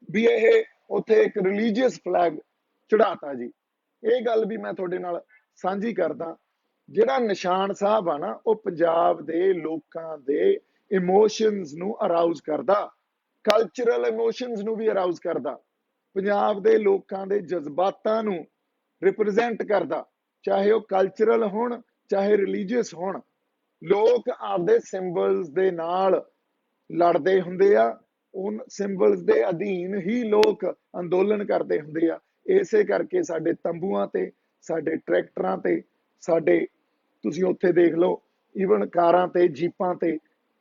ਵੀ ਇਹ ਉੱਥੇ ਇੱਕ ਰਿਲੀਜੀਅਸ ਫਲੈਗ ਚੜਾਤਾ ਜੀ, ਇਹ ਗੱਲ ਵੀ ਮੈਂ ਤੁਹਾਡੇ ਨਾਲ ਸਾਂਝੀ ਕਰਦਾ। ਜਿਹੜਾ ਨਿਸ਼ਾਨ ਸਾਹਿਬ ਆ ਨਾ, ਉਹ ਪੰਜਾਬ ਦੇ ਲੋਕਾਂ ਦੇ ਇਮੋਸ਼ਨਸ ਨੂੰ ਅਰਾਊਜ਼ ਕਰਦਾ, ਕਲਚਰਲ ਇਮੋਸ਼ਨਸ ਨੂੰ ਵੀ ਅਰਾਊਜ਼ ਕਰਦਾ, ਪੰਜਾਬ ਦੇ ਲੋਕਾਂ ਦੇ ਜਜ਼ਬਾਤਾਂ ਨੂੰ ਰਿਪਰੈਜ਼ੈਂਟ ਕਰਦਾ, ਚਾਹੇ ਉਹ ਕਲਚਰਲ ਹੋਣ ਚਾਹੇ ਰਿਲੀਜੀਅਸ ਹੋਣ। ਲੋਕ ਆਪਦੇ ਸਿੰਬਲਸ ਦੇ ਨਾਲ ਲੜਦੇ ਹੁੰਦੇ ਆ, ਉਹ ਸਿੰਬਲਸ ਦੇ ਅਧੀਨ ਹੀ ਲੋਕ ਅੰਦੋਲਨ ਕਰਦੇ ਹੁੰਦੇ ਆ। ਇਸੇ ਕਰਕੇ ਸਾਡੇ ਤੰਬੂਆਂ ਤੇ, ਸਾਡੇ ਟਰੈਕਟਰਾਂ ਤੇ, ਸਾਡੇ ਤੁਸੀਂ ਉੱਥੇ ਦੇਖ ਲਓ ਈਵਨ ਕਾਰਾਂ ਤੇ, ਜੀਪਾਂ ਤੇ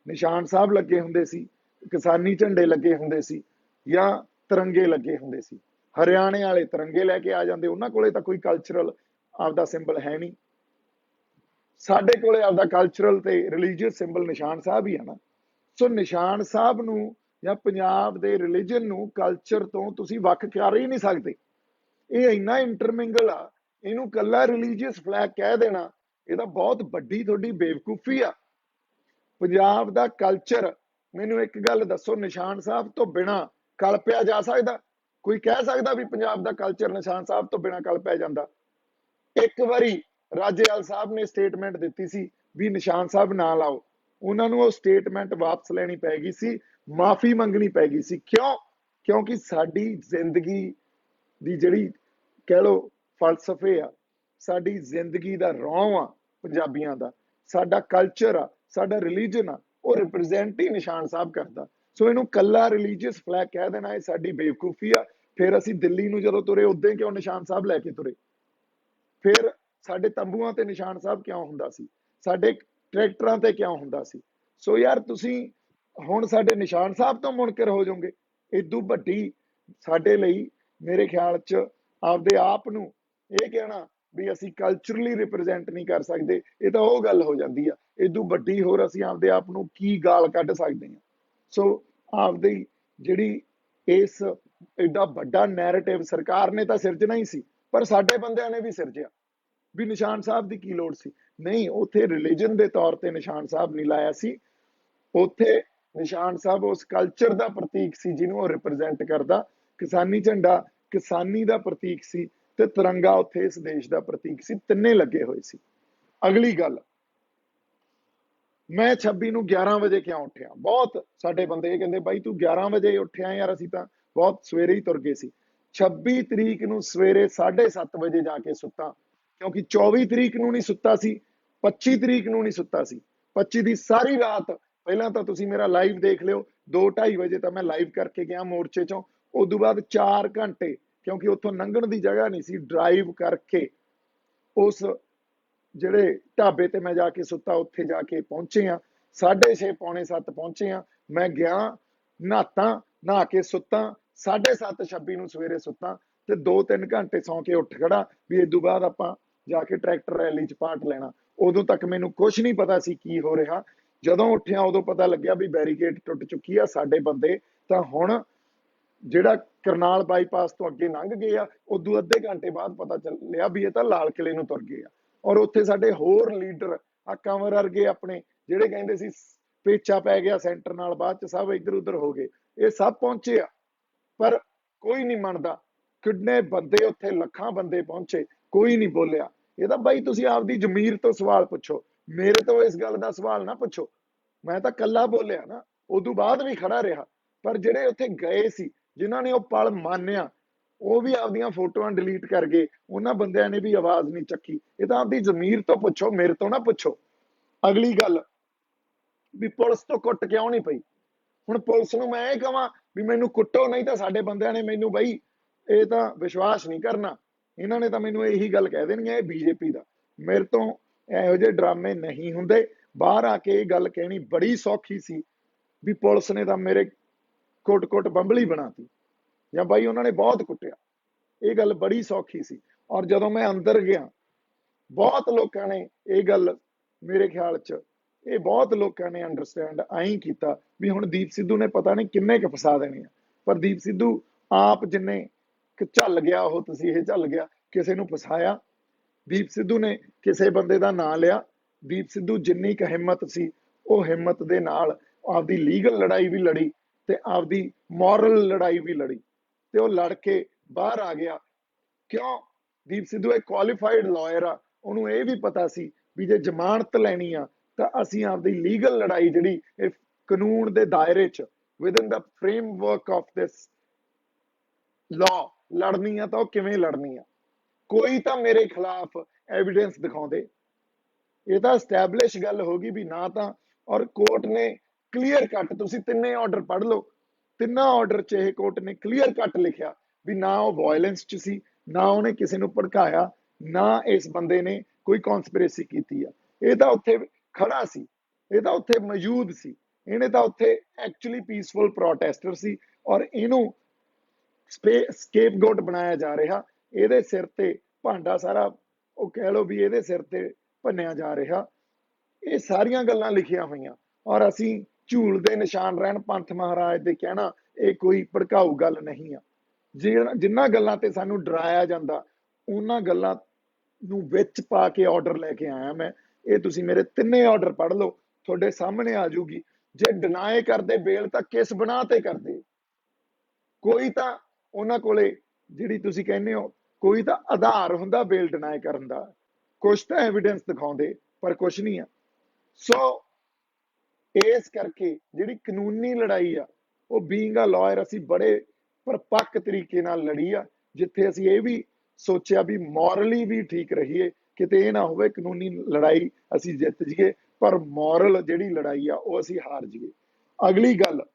ਨਿਸ਼ਾਨ ਸਾਹਿਬ ਲੱਗੇ ਹੁੰਦੇ ਸੀ, ਕਿਸਾਨੀ ਝੰਡੇ ਲੱਗੇ ਹੁੰਦੇ ਸੀ, ਜਾਂ ਤਿਰੰਗੇ ਲੱਗੇ ਹੁੰਦੇ ਸੀ। ਹਰਿਆਣੇ ਵਾਲੇ ਤਿਰੰਗੇ ਲੈ ਕੇ ਆ ਜਾਂਦੇ, ਉਹਨਾਂ ਕੋਲੇ ਤਾਂ ਕੋਈ ਕਲਚਰਲ ਆਪਦਾ ਸਿੰਬਲ ਹੈ ਨਹੀਂ। ਸਾਡੇ ਕੋਲੇ ਆਪਦਾ ਕਲਚਰਲ ਤੇ ਰਿਲੀਜੀਅਸ ਸਿੰਬਲ ਨਿਸ਼ਾਨ ਸਾਹਿਬ ਹੀ ਆ ਨਾ। ਸੋ ਨਿਸ਼ਾਨ ਸਾਹਿਬ ਨੂੰ ਜਾਂ ਪੰਜਾਬ ਦੇ ਰਿਲੀਜਨ ਨੂੰ ਕਲਚਰ ਤੋਂ ਤੁਸੀਂ ਵੱਖ ਕਰ ਹੀ ਨਹੀਂ ਸਕਦੇ। ਇਹ ਇੰਨਾ ਇੰਟਰਮਿੰਗਲ ਆ, ਇਹਨੂੰ ਕੱਲਾ ਰਿਲੀਜੀਅਸ ਫਲੈਗ ਕਹਿ ਦੇਣਾ, ਇਹ ਤਾਂ ਬਹੁਤ ਵੱਡੀ ਤੁਹਾਡੀ ਬੇਵਕੂਫੀ ਆ। ਪੰਜਾਬ ਦਾ ਕਲਚਰ, ਮੈਨੂੰ ਇੱਕ ਗੱਲ ਦੱਸੋ, ਨਿਸ਼ਾਨ ਸਾਹਿਬ ਤੋਂ ਬਿਨਾ ਕਲਪਿਆ ਜਾ ਸਕਦਾ? ਕੋਈ ਕਹਿ ਸਕਦਾ ਵੀ ਪੰਜਾਬ ਦਾ ਕਲਚਰ ਨਿਸ਼ਾਨ ਸਾਹਿਬ ਤੋਂ ਬਿਨਾ ਕਲਪਿਆ ਜਾਂਦਾ? ਇੱਕ ਵਾਰੀ ਰਾਜੇਵਾਲ ਸਾਹਿਬ ਨੇ ਸਟੇਟਮੈਂਟ ਦਿੱਤੀ ਸੀ ਵੀ ਨਿਸ਼ਾਨ ਸਾਹਿਬ ਨਾ ਲਾਓ, ਉਹਨਾਂ ਨੂੰ ਉਹ ਸਟੇਟਮੈਂਟ ਵਾਪਸ ਲੈਣੀ ਪੈ ਗਈ ਸੀ, ਮਾਫੀ ਮੰਗਣੀ ਪੈ ਗਈ ਸੀ। ਕਿਉਂ? ਕਿਉਂਕਿ ਸਾਡੀ ਜ਼ਿੰਦਗੀ ਦੀ ਜਿਹੜੀ ਕਹਿ ਲਓ ਫਲਸਫੇ ਆ, ਸਾਡੀ ਜ਼ਿੰਦਗੀ ਦਾ ਰੌਂ ਆ ਪੰਜਾਬੀਆਂ ਦਾ, ਸਾਡਾ ਕਲਚਰ ਆ, ਸਾਡਾ ਰਿਲੀਜਨ ਆ, ਉਹ ਰਿਪਰੈਜ਼ੈਂਟ ਹੀ ਨਿਸ਼ਾਨ ਸਾਹਿਬ ਕਰਦਾ। ਸੋ ਇਹਨੂੰ ਕੱਲਾ ਰਿਲੀਜੀਅਸ ਫਲੈਗ ਕਹਿ ਦੇਣਾ, ਇਹ ਸਾਡੀ ਬੇਵਕੂਫੀ ਆ। ਫਿਰ ਅਸੀਂ ਦਿੱਲੀ ਨੂੰ ਜਦੋਂ ਤੁਰੇ ਉਦੋਂ ਕਿਉਂ ਨਿਸ਼ਾਨ ਸਾਹਿਬ ਲੈ ਕੇ ਤੁਰੇ? ਫਿਰ ਸਾਡੇ ਤੰਬੂਆਂ ਤੇ ਨਿਸ਼ਾਨ ਸਾਹਿਬ ਕਿਉਂ ਹੁੰਦਾ ਸੀ? ਸਾਡੇ ਟਰੈਕਟਰਾਂ ਤੇ ਕਿਉਂ ਹੁੰਦਾ ਸੀ? ਸੋ ਯਾਰ ਤੁਸੀਂ ਹੁਣ ਸਾਡੇ ਨਿਸ਼ਾਨ ਸਾਹਿਬ ਤੋਂ ਮੁਨਕਰ ਹੋ ਜਾਓਗੇ? ਇਦੋਂ ਵੱਡੀ ਸਾਡੇ ਲਈ ਮੇਰੇ ਖਿਆਲ 'ਚ ਆਪਦੇ ਆਪ ਨੂੰ ਇਹ ਕਹਿਣਾ ਵੀ ਅਸੀਂ ਕਲਚਰਲੀ ਰਿਪਰੈਜ਼ੈਂਟ ਨਹੀਂ ਕਰ ਸਕਦੇ, ਇਹ ਤਾਂ ਉਹ ਗੱਲ ਹੋ ਜਾਂਦੀ ਆ। ਇਦੋਂ ਵੱਡੀ ਹੋਰ ਅਸੀਂ ਆਪਦੇ ਆਪ ਨੂੰ ਕੀ ਗਾਲ ਕੱਢ ਸਕਦੇ ਹਾਂ? ਸੋ ਆਪਦੀ ਜਿਹੜੀ ਇਸ ਐਡਾ ਵੱਡਾ ਨੈਰੇਟਿਵ ਸਰਕਾਰ ਨੇ ਤਾਂ ਸਿਰਜਣਾ ਹੀ ਸੀ, ਪਰ ਸਾਡੇ ਬੰਦਿਆਂ ਨੇ ਵੀ ਸਿਰਜਿਆ ਵੀ ਨਿਸ਼ਾਨ ਸਾਹਿਬ ਦੀ ਕੀ ਲੋੜ ਸੀ। ਨਹੀਂ, ਉੱਥੇ ਰਿਲੀਜਨ ਦੇ ਤੌਰ ਤੇ ਨਿਸ਼ਾਨ ਸਾਹਿਬ ਨਹੀਂ ਲਾਇਆ ਸੀ। ਉੱਥੇ ਨਿਸ਼ਾਨ ਸਾਹਿਬ ਉਸ ਕਲਚਰ ਦਾ ਪ੍ਰਤੀਕ ਸੀ ਜਿਹਨੂੰ ਉਹ ਰਿਪਰੈਜ਼ੈਂਟ ਕਰਦਾ। ਕਿਸਾਨੀ ਝੰਡਾ ਕਿਸਾਨੀ ਦਾ ਪ੍ਰਤੀਕ ਸੀ ਤੇ ਤਿਰੰਗਾ ਉੱਥੇ ਇਸ ਦੇਸ਼ ਦਾ ਪ੍ਰਤੀਕ ਸੀ। ਤਿੰਨੇ ਲੱਗੇ ਹੋਏ ਸੀ। ਅਗਲੀ ਗੱਲ, ਮੈਂ 26 ਨੂੰ 11 ਵਜੇ ਕਿਉਂ ਉੱਠਿਆ? ਬਹੁਤ ਸਾਡੇ ਬੰਦੇ ਇਹ ਕਹਿੰਦੇ ਬਾਈ ਤੂੰ 11 ਵਜੇ ਉੱਠਿਆ ਯਾਰ, ਅਸੀਂ ਤਾਂ ਬਹੁਤ ਸਵੇਰੇ ਹੀ ਤੁਰ ਗਏ ਸੀ। 26 ਤਰੀਕ ਨੂੰ ਸਵੇਰੇ 7:30 ਵਜੇ ਜਾ ਕੇ ਸੁੱਤਾ, ਕਿਉਂਕਿ 24 ਤਰੀਕ ਨੂੰ ਨਹੀਂ ਸੁੱਤਾ ਸੀ, 25 ਤਰੀਕ ਨੂੰ ਨਹੀਂ ਸੁੱਤਾ ਸੀ। 25 ਦੀ ਸਾਰੀ ਰਾਤ, ਪਹਿਲਾਂ ਤਾਂ ਤੁਸੀਂ ਮੇਰਾ ਲਾਈਵ ਦੇਖ ਲਿਓ, 2:30 ਵਜੇ ਤਾਂ ਮੈਂ ਲਾਈਵ ਕਰਕੇ ਗਿਆ ਮੋਰਚੇ ਚੋਂ। ਉਦੋਂ ਬਾਅਦ 4 ਘੰਟੇ, ਕਿਉਂਕਿ ਉੱਥੋਂ ਲੰਘਣ ਦੀ ਜਗ੍ਹਾ ਨਹੀਂ ਸੀ, ਡਰਾਈਵ ਕਰਕੇ ਉਸ ਜਿਹੜੇ ਢਾਬੇ ਤੇ ਮੈਂ ਜਾ ਕੇ ਸੁੱਤਾ ਉੱਥੇ ਜਾ ਕੇ ਪਹੁੰਚੇ ਆ। 6:30 ਪੌਣੇ 7 ਪਹੁੰਚੇ ਆ। ਮੈਂ ਗਿਆ, ਨਹਾਤਾ, ਨਹਾ ਕੇ ਸੁੱਤਾ, 7:30 26 ਨੂੰ ਸਵੇਰੇ ਸੁੱਤਾ ਤੇ 2-3 ਘੰਟੇ ਸੌਂ ਕੇ ਉੱਠ ਖੜਾ ਵੀ ਇਸ ਤੋਂ ਬਾਅਦ ਆਪਾਂ ਜਾ ਕੇ ਟਰੈਕਟਰ ਰੈਲੀ 'ਚ ਪਾਰਟ ਲੈਣਾ। ਉਦੋਂ ਤੱਕ ਮੈਨੂੰ ਕੁਝ ਨਹੀਂ ਪਤਾ ਸੀ ਕੀ ਹੋ ਰਿਹਾ। ਜਦੋਂ ਉੱਠਿਆ ਉਦੋਂ ਪਤਾ ਲੱਗਿਆ ਵੀ ਬੈਰੀਕੇਡ ਟੁੱਟ ਚੁੱਕੀ ਆ। ਸਾਡੇ ਬੰਦੇ ਤਾਂ ਹੁਣ ਜਿਹੜਾ ਕਰਨਾਲ ਬਾਈਪਾਸ ਤੋਂ ਅੱਗੇ ਲੰਘ ਗਏ ਆ, ਉਦੋਂ ਅੱਧੇ ਘੰਟੇ ਬਾਅਦ ਪਤਾ ਚੱਲਿਆ ਵੀ ਇਹ ਤਾਂ ਲਾਲ ਕਿਲੇ ਨੂੰ ਤੁਰ ਗਏ ਆ। ਔਰ ਉੱਥੇ ਸਾਡੇ ਹੋਰ ਲੀਡਰ ਆ ਕੰਵਰ ਵਰਗੇ ਆਪਣੇ, ਜਿਹੜੇ ਕਹਿੰਦੇ ਸੀ ਪੇਚਾ ਪੈ ਗਿਆ ਸੈਂਟਰ ਨਾਲ, ਬਾਅਦ ਚ ਸਭ ਇੱਧਰ ਉੱਧਰ ਹੋ ਗਏ। ਇਹ ਸਭ ਪਹੁੰਚੇ ਆ, ਪਰ ਕੋਈ ਨਹੀਂ ਮੰਨਦਾ। ਕਿੰਨੇ ਬੰਦੇ ਉੱਥੇ, ਲੱਖਾਂ ਬੰਦੇ ਪਹੁੰਚੇ, ਕੋਈ ਨਹੀਂ ਬੋਲਿਆ। ਇਹ ਤਾਂ ਬਾਈ ਤੁਸੀਂ ਆਪਦੀ ਜ਼ਮੀਰ ਤੋਂ ਸਵਾਲ ਪੁੱਛੋ, ਮੇਰੇ ਤੋਂ ਇਸ ਗੱਲ ਦਾ ਸਵਾਲ ਨਾ ਪੁੱਛੋ। ਮੈਂ ਤਾਂ ਕੱਲਾ ਬੋਲਿਆ ਨਾ, ਉਦੋਂ ਬਾਅਦ ਵੀ ਖੜਾ ਰਿਹਾ। ਪਰ ਜਿਹੜੇ ਉੱਥੇ ਗਏ ਸੀ, ਜਿਨ੍ਹਾਂ ਨੇ ਉਹ ਪਲ ਮਾਨਿਆ, ਉਹ ਵੀ ਆਪਦੀਆਂ ਫੋਟੋਆਂ ਡਿਲੀਟ ਕਰ ਗਏ। ਉਹਨਾਂ ਬੰਦਿਆਂ ਨੇ ਵੀ ਆਵਾਜ਼ ਨਹੀਂ ਚੱਕੀ। ਇਹ ਤਾਂ ਆਪਦੀ ਜ਼ਮੀਰ ਤੋਂ ਪੁੱਛੋ, ਮੇਰੇ ਤੋਂ ਨਾ ਪੁੱਛੋ। ਅਗਲੀ ਗੱਲ, ਵੀ ਪੁਲਿਸ ਤੋਂ ਕੁੱਟ ਕਿਉਂ ਨਹੀਂ ਪਈ? ਹੁਣ ਪੁਲਿਸ ਨੂੰ ਮੈਂ ਇਹ ਕਹਾਂ ਵੀ ਮੈਨੂੰ ਕੁੱਟੋ, ਨਹੀਂ ਤਾਂ ਸਾਡੇ ਬੰਦਿਆਂ ਨੇ ਮੈਨੂੰ, ਬਈ ਇਹ ਤਾਂ ਵਿਸ਼ਵਾਸ ਨਹੀਂ ਕਰਨਾ, ਇਹਨਾਂ ਨੇ ਤਾਂ ਮੈਨੂੰ ਇਹੀ ਗੱਲ ਕਹਿ ਦੇਣੀ ਹੈ ਇਹ ਬੀਜੇਪੀ ਦਾ। ਮੇਰੇ ਤੋਂ ਇਹੋ ਜਿਹੇ ਡਰਾਮੇ ਨਹੀਂ ਹੁੰਦੇ। ਬਾਹਰ ਆ ਕੇ ਇਹ ਗੱਲ ਕਹਿਣੀ ਬੜੀ ਸੌਖੀ ਸੀ ਵੀ ਪੁਲਿਸ ਨੇ ਤਾਂ ਮੇਰੇ ਕੁੱਟ-ਕੁੱਟ ਬੰਬਲੀ ਬਣਾਤੀ, ਜਾਂ ਬਾਈ ਉਹਨਾਂ ਨੇ ਬਹੁਤ ਕੁੱਟਿਆ। ਇਹ ਗੱਲ ਬੜੀ ਸੌਖੀ ਸੀ। ਔਰ ਜਦੋਂ ਮੈਂ ਅੰਦਰ ਗਿਆ, ਬਹੁਤ ਲੋਕਾਂ ਨੇ ਇਹ ਗੱਲ, ਮੇਰੇ ਖਿਆਲ 'ਚ ਇਹ ਬਹੁਤ ਲੋਕਾਂ ਨੇ ਅੰਡਰਸਟੈਂਡ ਆਈ ਕੀਤਾ ਵੀ ਹੁਣ ਦੀਪ ਸਿੱਧੂ ਨੇ ਪਤਾ ਨਹੀਂ ਕਿੰਨੇ ਕੁ ਫਸਾ ਦੇਣੇ ਆ। ਪਰ ਦੀਪ ਸਿੱਧੂ ਆਪ ਜਿੰਨੇ ਕਿ ਝੱਲ ਗਿਆ, ਉਹ ਤੁਸੀਂ ਇਹ ਝੱਲ ਗਿਆ, ਕਿਸੇ ਨੂੰ ਫਸਾਇਆ। ਦੀਪ ਸਿੱਧੂ ਨੇ ਕਿਸੇ ਬੰਦੇ ਦਾ ਨਾਂ ਲਿਆ। ਦੀਪ ਸਿੱਧੂ ਜਿੰਨੀ ਕੁ ਹਿੰਮਤ ਸੀ, ਉਹ ਹਿੰਮਤ ਦੇ ਨਾਲ ਆਪਦੀ ਲੀਗਲ ਲੜਾਈ ਵੀ ਲੜੀ ਤੇ ਆਪਦੀ ਮੋਰਲ ਲੜਾਈ ਵੀ ਲੜੀ, ਤੇ ਉਹ ਲੜ ਕੇ ਬਾਹਰ ਆ ਗਿਆ। ਕਿਉਂ? ਦੀਪ ਸਿੱਧੂ ਇੱਕ ਕੁਆਲੀਫਾਈਡ ਲਾਇਰ ਆ। ਉਹਨੂੰ ਇਹ ਵੀ ਪਤਾ ਸੀ ਵੀ ਜੇ ਜ਼ਮਾਨਤ ਲੈਣੀ ਆ ਤਾਂ ਅਸੀਂ ਆਪਦੀ ਲੀਗਲ ਲੜਾਈ, ਜਿਹੜੀ ਇਹ ਕਾਨੂੰਨ ਦੇ ਦਾਇਰੇ 'ਚ, within the framework of this law ਲੜਨੀ ਆ, ਤਾਂ ਉਹ ਕਿਵੇਂ ਲੜਨੀ ਆ। ਕੋਈ ਤਾਂ ਮੇਰੇ ਖਿਲਾਫ ਐਵੀਡੈਂਸ ਦਿਖਾਉਂਦੇ। ਇਹ ਤਾਂ ਐਸਟੈਬਲਿਸ਼ ਗੱਲ ਹੋ ਗਈ ਵੀ ਨਾ ਤਾਂ, ਔਰ ਕੋਰਟ ਨੇ ਕਲੀਅਰ ਕੱਟ, ਤੁਸੀਂ ਤਿੰਨੇ ਆਰਡਰ ਪੜ੍ਹ ਲਓ, ਤਿੰਨਾਂ ਆਰਡਰ 'ਚ ਇਹ ਕੋਰਟ ਨੇ ਕਲੀਅਰ ਕੱਟ ਲਿਖਿਆ ਵੀ ਨਾ ਉਹ ਵਾਇਲੈਂਸ 'ਚ ਸੀ, ਨਾ ਉਹਨੇ ਕਿਸੇ ਨੂੰ ਭੜਕਾਇਆ, ਨਾ ਇਸ ਬੰਦੇ ਨੇ ਕੋਈ ਕੌਨਸਪੀਰੇਸੀ ਕੀਤੀ ਆ। ਇਹ ਤਾਂ ਉੱਥੇ ਖੜਾ ਸੀ, ਇਹ ਤਾਂ ਉੱਥੇ ਮੌਜੂਦ ਸੀ, ਇਹਨੇ ਤਾਂ ਉੱਥੇ ਐਕਚੁਅਲੀ ਪੀਸਫੁਲ ਪ੍ਰੋਟੈਸਟਰ ਸੀ। ਔਰ ਇਹਨੂੰ ਸਕੇਪਗੋਟ ਬਣਾਇਆ ਜਾ ਰਿਹਾ। ਇਹਦੇ ਸਿਰ ਤੇ ਭਾਂਡਾ ਸਾਰਾ, ਉਹ ਕਹਿ ਲਓ ਵੀ ਇਹਦੇ ਸਿਰ ਤੇ ਭੰਨਿਆ ਜਾ ਰਿਹਾ। ਇਹ ਸਾਰੀਆਂ ਗੱਲਾਂ ਲਿਖੀਆਂ ਹੋਈਆਂ। ਔਰ ਅਸੀਂ ਝੂਲ ਦੇ ਨਿਸ਼ਾਨ ਰਹਿਣ ਪੰਥ ਮਹਾਰਾਜ ਦੇ ਕਹਿਣਾ, ਇਹ ਕੋਈ ਭੜਕਾਊ ਗੱਲ ਨਹੀਂ ਆ। ਜਿਨ੍ਹਾਂ ਗੱਲਾਂ ਤੇ ਸਾਨੂੰ ਡਰਾਇਆ ਜਾਂਦਾ, ਉਹਨਾਂ ਗੱਲਾਂ ਨੂੰ ਵਿੱਚ ਪਾ ਕੇ ਆਰਡਰ ਲੈ ਕੇ ਆਇਆ ਮੈਂ। ਇਹ ਤੁਸੀਂ ਮੇਰੇ ਤਿੰਨੇ ਆਰਡਰ ਪੜ੍ਹ ਲਓ, ਤੁਹਾਡੇ ਸਾਹਮਣੇ ਆ ਜਾਊਗੀ। ਜੇ ਡਿਨਾਈ ਕਰਦੇ ਬੇਲ, ਤਾਂ ਕਿਸ ਬਣਾ ਤੇ ਕਰਦੇ? ਕੋਈ ਤਾਂ ਉਹਨਾਂ ਕੋਲੇ, ਜਿਹੜੀ ਤੁਸੀਂ ਕਹਿੰਦੇ ਹੋ, ਕੋਈ ਤਾਂ ਆਧਾਰ ਹੁੰਦਾ ਬੇਲ ਡਿਨਾਈ ਕਰਨ ਦਾ। ਕੁਛ ਤਾਂ ਐਵੀਡੈਂਸ ਦਿਖਾਉਂਦੇ, ਪਰ ਕੁਛ ਨਹੀਂ ਆ। ਸੋ ਇਸ ਕਰਕੇ ਜਿਹੜੀ ਕਾਨੂੰਨੀ ਲੜਾਈ ਆ, ਉਹ ਬੀਇੰਗ ਅ ਲਾਇਰ ਅਸੀਂ ਬੜੇ ਪਰਪੱਕ ਤਰੀਕੇ ਨਾਲ ਲੜੀ ਆ, ਜਿੱਥੇ ਅਸੀਂ ਇਹ ਵੀ ਸੋਚਿਆ ਵੀ ਮੋਰਲੀ ਵੀ ਠੀਕ ਰਹੀਏ, ਕਿਤੇ ਇਹ ਨਾ ਹੋਵੇ ਕਾਨੂੰਨੀ ਲੜਾਈ ਅਸੀਂ ਜਿੱਤ ਜਾਈਏ ਪਰ ਮੋਰਲ ਜਿਹੜੀ ਲੜਾਈ ਆ ਉਹ ਅਸੀਂ ਹਾਰ ਜਾਈਏ। ਅਗਲੀ ਗੱਲ,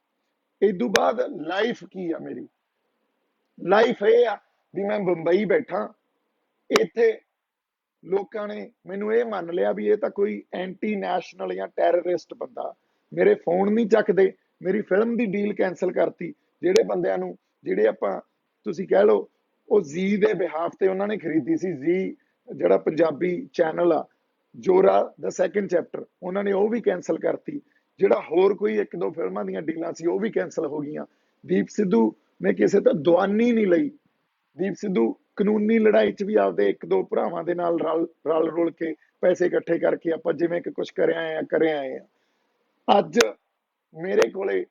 ਇਦੋਂ ਬਾਅਦ ਲਾਈਫ ਕੀ ਆ ਮੇਰੀ? ਲਾਈਫ ਇਹ ਆ ਵੀ ਮੈਂ ਬੰਬਈ ਬੈਠਾ, ਇੱਥੇ ਲੋਕਾਂ ਨੇ ਮੈਨੂੰ ਇਹ ਮੰਨ ਲਿਆ ਵੀ ਇਹ ਤਾਂ ਕੋਈ ਐਂਟੀ ਨੈਸ਼ਨਲ ਜਾਂ ਟੈਰਰਿਸਟ ਬੰਦਾ। ਮੇਰੇ ਫੋਨ ਨਹੀਂ ਚੱਕਦੇ, ਮੇਰੀ ਫਿਲਮ ਦੀ ਡੀਲ ਕੈਂਸਲ ਕਰਤੀ। ਜਿਹੜੇ ਬੰਦਿਆਂ ਨੂੰ, ਜਿਹੜੇ ਆਪਾਂ ਤੁਸੀਂ ਕਹਿ ਲਓ ਉਹ ਜ਼ੀ ਦੇ ਬਿਹਾਫ ਤੇ ਉਹਨਾਂ ਨੇ ਖਰੀਦੀ ਸੀ, ਜ਼ੀ ਜਿਹੜਾ ਪੰਜਾਬੀ ਚੈਨਲ ਆ, ਜੋਰਾ ਦਾ ਸੈਕੰਡ ਚੈਪਟਰ, ਉਹਨਾਂ ਨੇ ਉਹ ਵੀ ਕੈਂਸਲ ਕਰਤੀ। ਜਿਹੜਾ ਹੋਰ ਕੋਈ 1-2 ਫਿਲਮਾਂ ਦੀਆਂ ਡੀਲਾਂ ਸੀ, ਉਹ ਵੀ ਕੈਂਸਲ ਹੋ ਗਈਆਂ। ਦੀਪ ਸਿੱਧੂ ਨੇ ਕਿਸੇ ਤੋਂ ਦੁਆਨੀ ਨਹੀਂ ਲਈ। ਦੀਪ ਸਿੱਧੂ ਕਾਨੂੰਨੀ ਲੜਾਈ 'ਚ ਵੀ ਆਪਦੇ ਇੱਕ ਦੋ ਭਰਾਵਾਂ ਦੇ ਨਾਲ ਰਲ ਰੁਲ ਕੇ ਪੈਸੇ ਇਕੱਠੇ ਕਰਕੇ ਆਪਾਂ ਜਿਵੇਂ ਕਿ ਕੁਝ ਕਰਿਆ ਆਏ ਆ। ਅੱਜ ਮੇਰੇ ਕੋਲੇ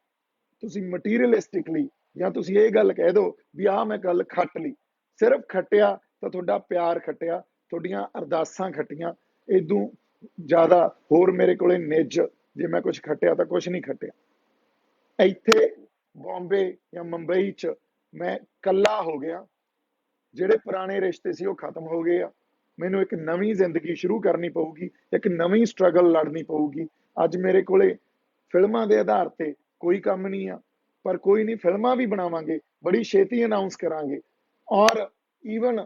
ਤੁਸੀਂ ਮਟੀਰੀਅਲਿਸਟਿਕਲੀ ਜਾਂ ਤੁਸੀਂ ਇਹ ਗੱਲ ਕਹਿ ਦਿਓ ਵੀ ਆਹ ਮੈਂ ਗੱਲ ਖੱਟ ਲਈ, ਸਿਰਫ ਖੱਟਿਆ ਤਾਂ ਤੁਹਾਡਾ ਪਿਆਰ ਖੱਟਿਆ, ਤੁਹਾਡੀਆਂ ਅਰਦਾਸਾਂ ਖੱਟੀਆਂ, ਇਦੋਂ ਜ਼ਿਆਦਾ ਹੋਰ ਮੇਰੇ ਕੋਲੇ ਨਿੱਜ ਜੇ ਮੈਂ ਕੁਝ ਖੱਟਿਆ ਤਾਂ ਕੁਝ ਨਹੀਂ ਖੱਟਿਆ। ਇੱਥੇ ਬੰਬੇ ਜਾਂ ਮੁੰਬਈ 'ਚ ਮੈਂ ਕੱਲਾ ਹੋ ਗਿਆ, ਜਿਹੜੇ ਪੁਰਾਣੇ ਰਿਸ਼ਤੇ ਸੀ ਉਹ ਖਤਮ ਹੋ ਗਏ ਆ, ਮੈਨੂੰ ਇੱਕ ਨਵੀਂ ਜ਼ਿੰਦਗੀ ਸ਼ੁਰੂ ਕਰਨੀ ਪਊਗੀ, ਇੱਕ ਨਵੀਂ ਸਟਰਗਲ ਲੜਨੀ ਪਊਗੀ। ਅੱਜ ਮੇਰੇ ਕੋਲੇ ਫਿਲਮਾਂ ਦੇ ਆਧਾਰ ਤੇ ਕੋਈ ਕੰਮ ਨਹੀਂ ਆ, ਪਰ ਕੋਈ ਨਹੀਂ, ਫਿਲਮਾਂ ਵੀ ਬਣਾਵਾਂਗੇ, ਬੜੀ ਛੇਤੀ ਅਨਾਉਂਸ ਕਰਾਂਗੇ। ਔਰ ਈਵਨ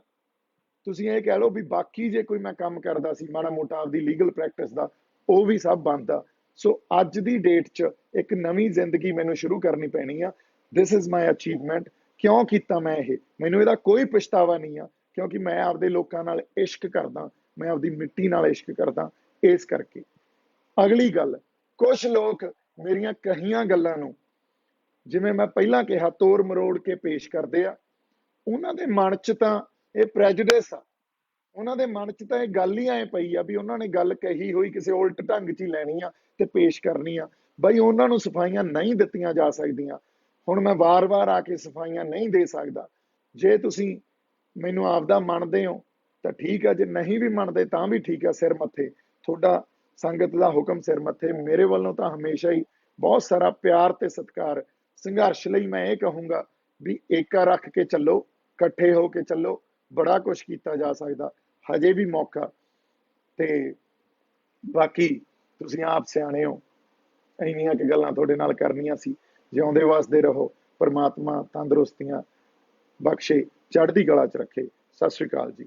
ਤੁਸੀਂ ਇਹ ਕਹਿ ਲਓ ਵੀ ਬਾਕੀ ਜੇ ਕੋਈ ਮੈਂ ਕੰਮ ਕਰਦਾ ਸੀ ਮਾੜਾ ਮੋਟਾ ਆਪਦੀ ਲੀਗਲ ਪ੍ਰੈਕਟਿਸ ਦਾ, ਉਹ ਵੀ ਸਭ ਬੰਦ ਆ। ਸੋ ਅੱਜ ਦੀ ਡੇਟ 'ਚ ਇੱਕ ਨਵੀਂ ਜ਼ਿੰਦਗੀ ਮੈਨੂੰ ਸ਼ੁਰੂ ਕਰਨੀ ਪੈਣੀ ਆ। This is my achievement. ਕਿਉਂ ਕੀਤਾ ਮੈਂ ਇਹ? ਮੈਨੂੰ ਇਹਦਾ ਕੋਈ ਪਛਤਾਵਾ ਨਹੀਂ ਆ, ਕਿਉਂਕਿ ਮੈਂ ਆਪਦੇ ਲੋਕਾਂ ਨਾਲ ਇਸ਼ਕ ਕਰਦਾ, ਮੈਂ ਆਪਦੀ ਮਿੱਟੀ ਨਾਲ ਇਸ਼ਕ ਕਰਦਾ। ਇਸ ਕਰਕੇ ਅਗਲੀ ਗੱਲ, ਕੁਝ ਲੋਕ ਮੇਰੀਆਂ ਕਹੀਆਂ ਗੱਲਾਂ ਨੂੰ, ਜਿਵੇਂ ਮੈਂ ਪਹਿਲਾਂ ਕਿਹਾ, ਤੋੜ ਮਰੋੜ ਕੇ ਪੇਸ਼ ਕਰਦੇ ਆ। ਉਹਨਾਂ ਦੇ ਮਨ 'ਚ ਤਾਂ ਇਹ ਪ੍ਰੈਜੁਡਿਸ ਆ, ਉਹਨਾਂ ਦੇ ਮਨ 'ਚ ਤਾਂ ਇਹ ਗੱਲ ਹੀ ਐ ਪਈ ਆ ਵੀ ਉਹਨਾਂ ਨੇ ਗੱਲ ਕਹੀ ਹੋਈ ਕਿਸੇ ਉਲਟ ਢੰਗ 'ਚ ਹੀ ਲੈਣੀ ਆ ਤੇ ਪੇਸ਼ ਕਰਨੀ ਆ। ਬਈ ਉਹਨਾਂ ਨੂੰ ਸਫਾਈਆਂ ਨਹੀਂ ਦਿੱਤੀਆਂ ਜਾ ਸਕਦੀਆਂ। ਹੁਣ ਮੈਂ ਵਾਰ-ਵਾਰ ਆ ਕੇ ਸਫਾਈਆਂ ਨਹੀਂ ਦੇ ਸਕਦਾ। ਜੇ ਤੁਸੀਂ ਮੈਨੂੰ ਆਪਦਾ ਮੰਨਦੇ ਹੋ ਤਾਂ ਠੀਕ ਆ, ਜੇ ਨਹੀਂ ਵੀ ਮੰਨਦੇ ਤਾਂ ਵੀ ਠੀਕ ਆ, ਸਿਰ ਮੱਥੇ ਤੁਹਾਡਾ, ਸੰਗਤ ਦਾ ਹੁਕਮ ਸਿਰ ਮੱਥੇ। ਮੇਰੇ ਵੱਲੋਂ ਤਾਂ ਹਮੇਸ਼ਾ ਹੀ ਬਹੁਤ ਸਾਰਾ ਪਿਆਰ ਤੇ ਸਤਿਕਾਰ। ਸੰਘਰਸ਼ ਲਈ ਮੈਂ ਇਹ ਕਹੂੰਗਾ ਵੀ ਏਕਾ ਰੱਖ ਕੇ ਚੱਲੋ, ਇਕੱਠੇ ਹੋ ਕੇ ਚੱਲੋ, ਬੜਾ ਕੁਝ ਕੀਤਾ ਜਾ ਸਕਦਾ, ਹਜੇ ਵੀ ਮੌਕਾ। ਤੇ ਬਾਕੀ ਤੁਸੀਂ ਆਪ ਸਿਆਣੇ ਹੋ, ਇੰਨੀਆਂ ਕਿ ਗੱਲਾਂ ਤੁਹਾਡੇ ਨਾਲ ਕਰਨੀਆਂ ਸੀ। ਜਿਉਂਦੇ ਵਸਦੇ ਰਹੋ, ਪਰਮਾਤਮਾ ਤੰਦਰੁਸਤੀਆਂ ਬਖਸ਼ੇ, ਚੜ੍ਹਦੀ ਕਲਾ 'ਚ ਰੱਖੇ। ਸਤਿ ਸ੍ਰੀ ਅਕਾਲ ਜੀ।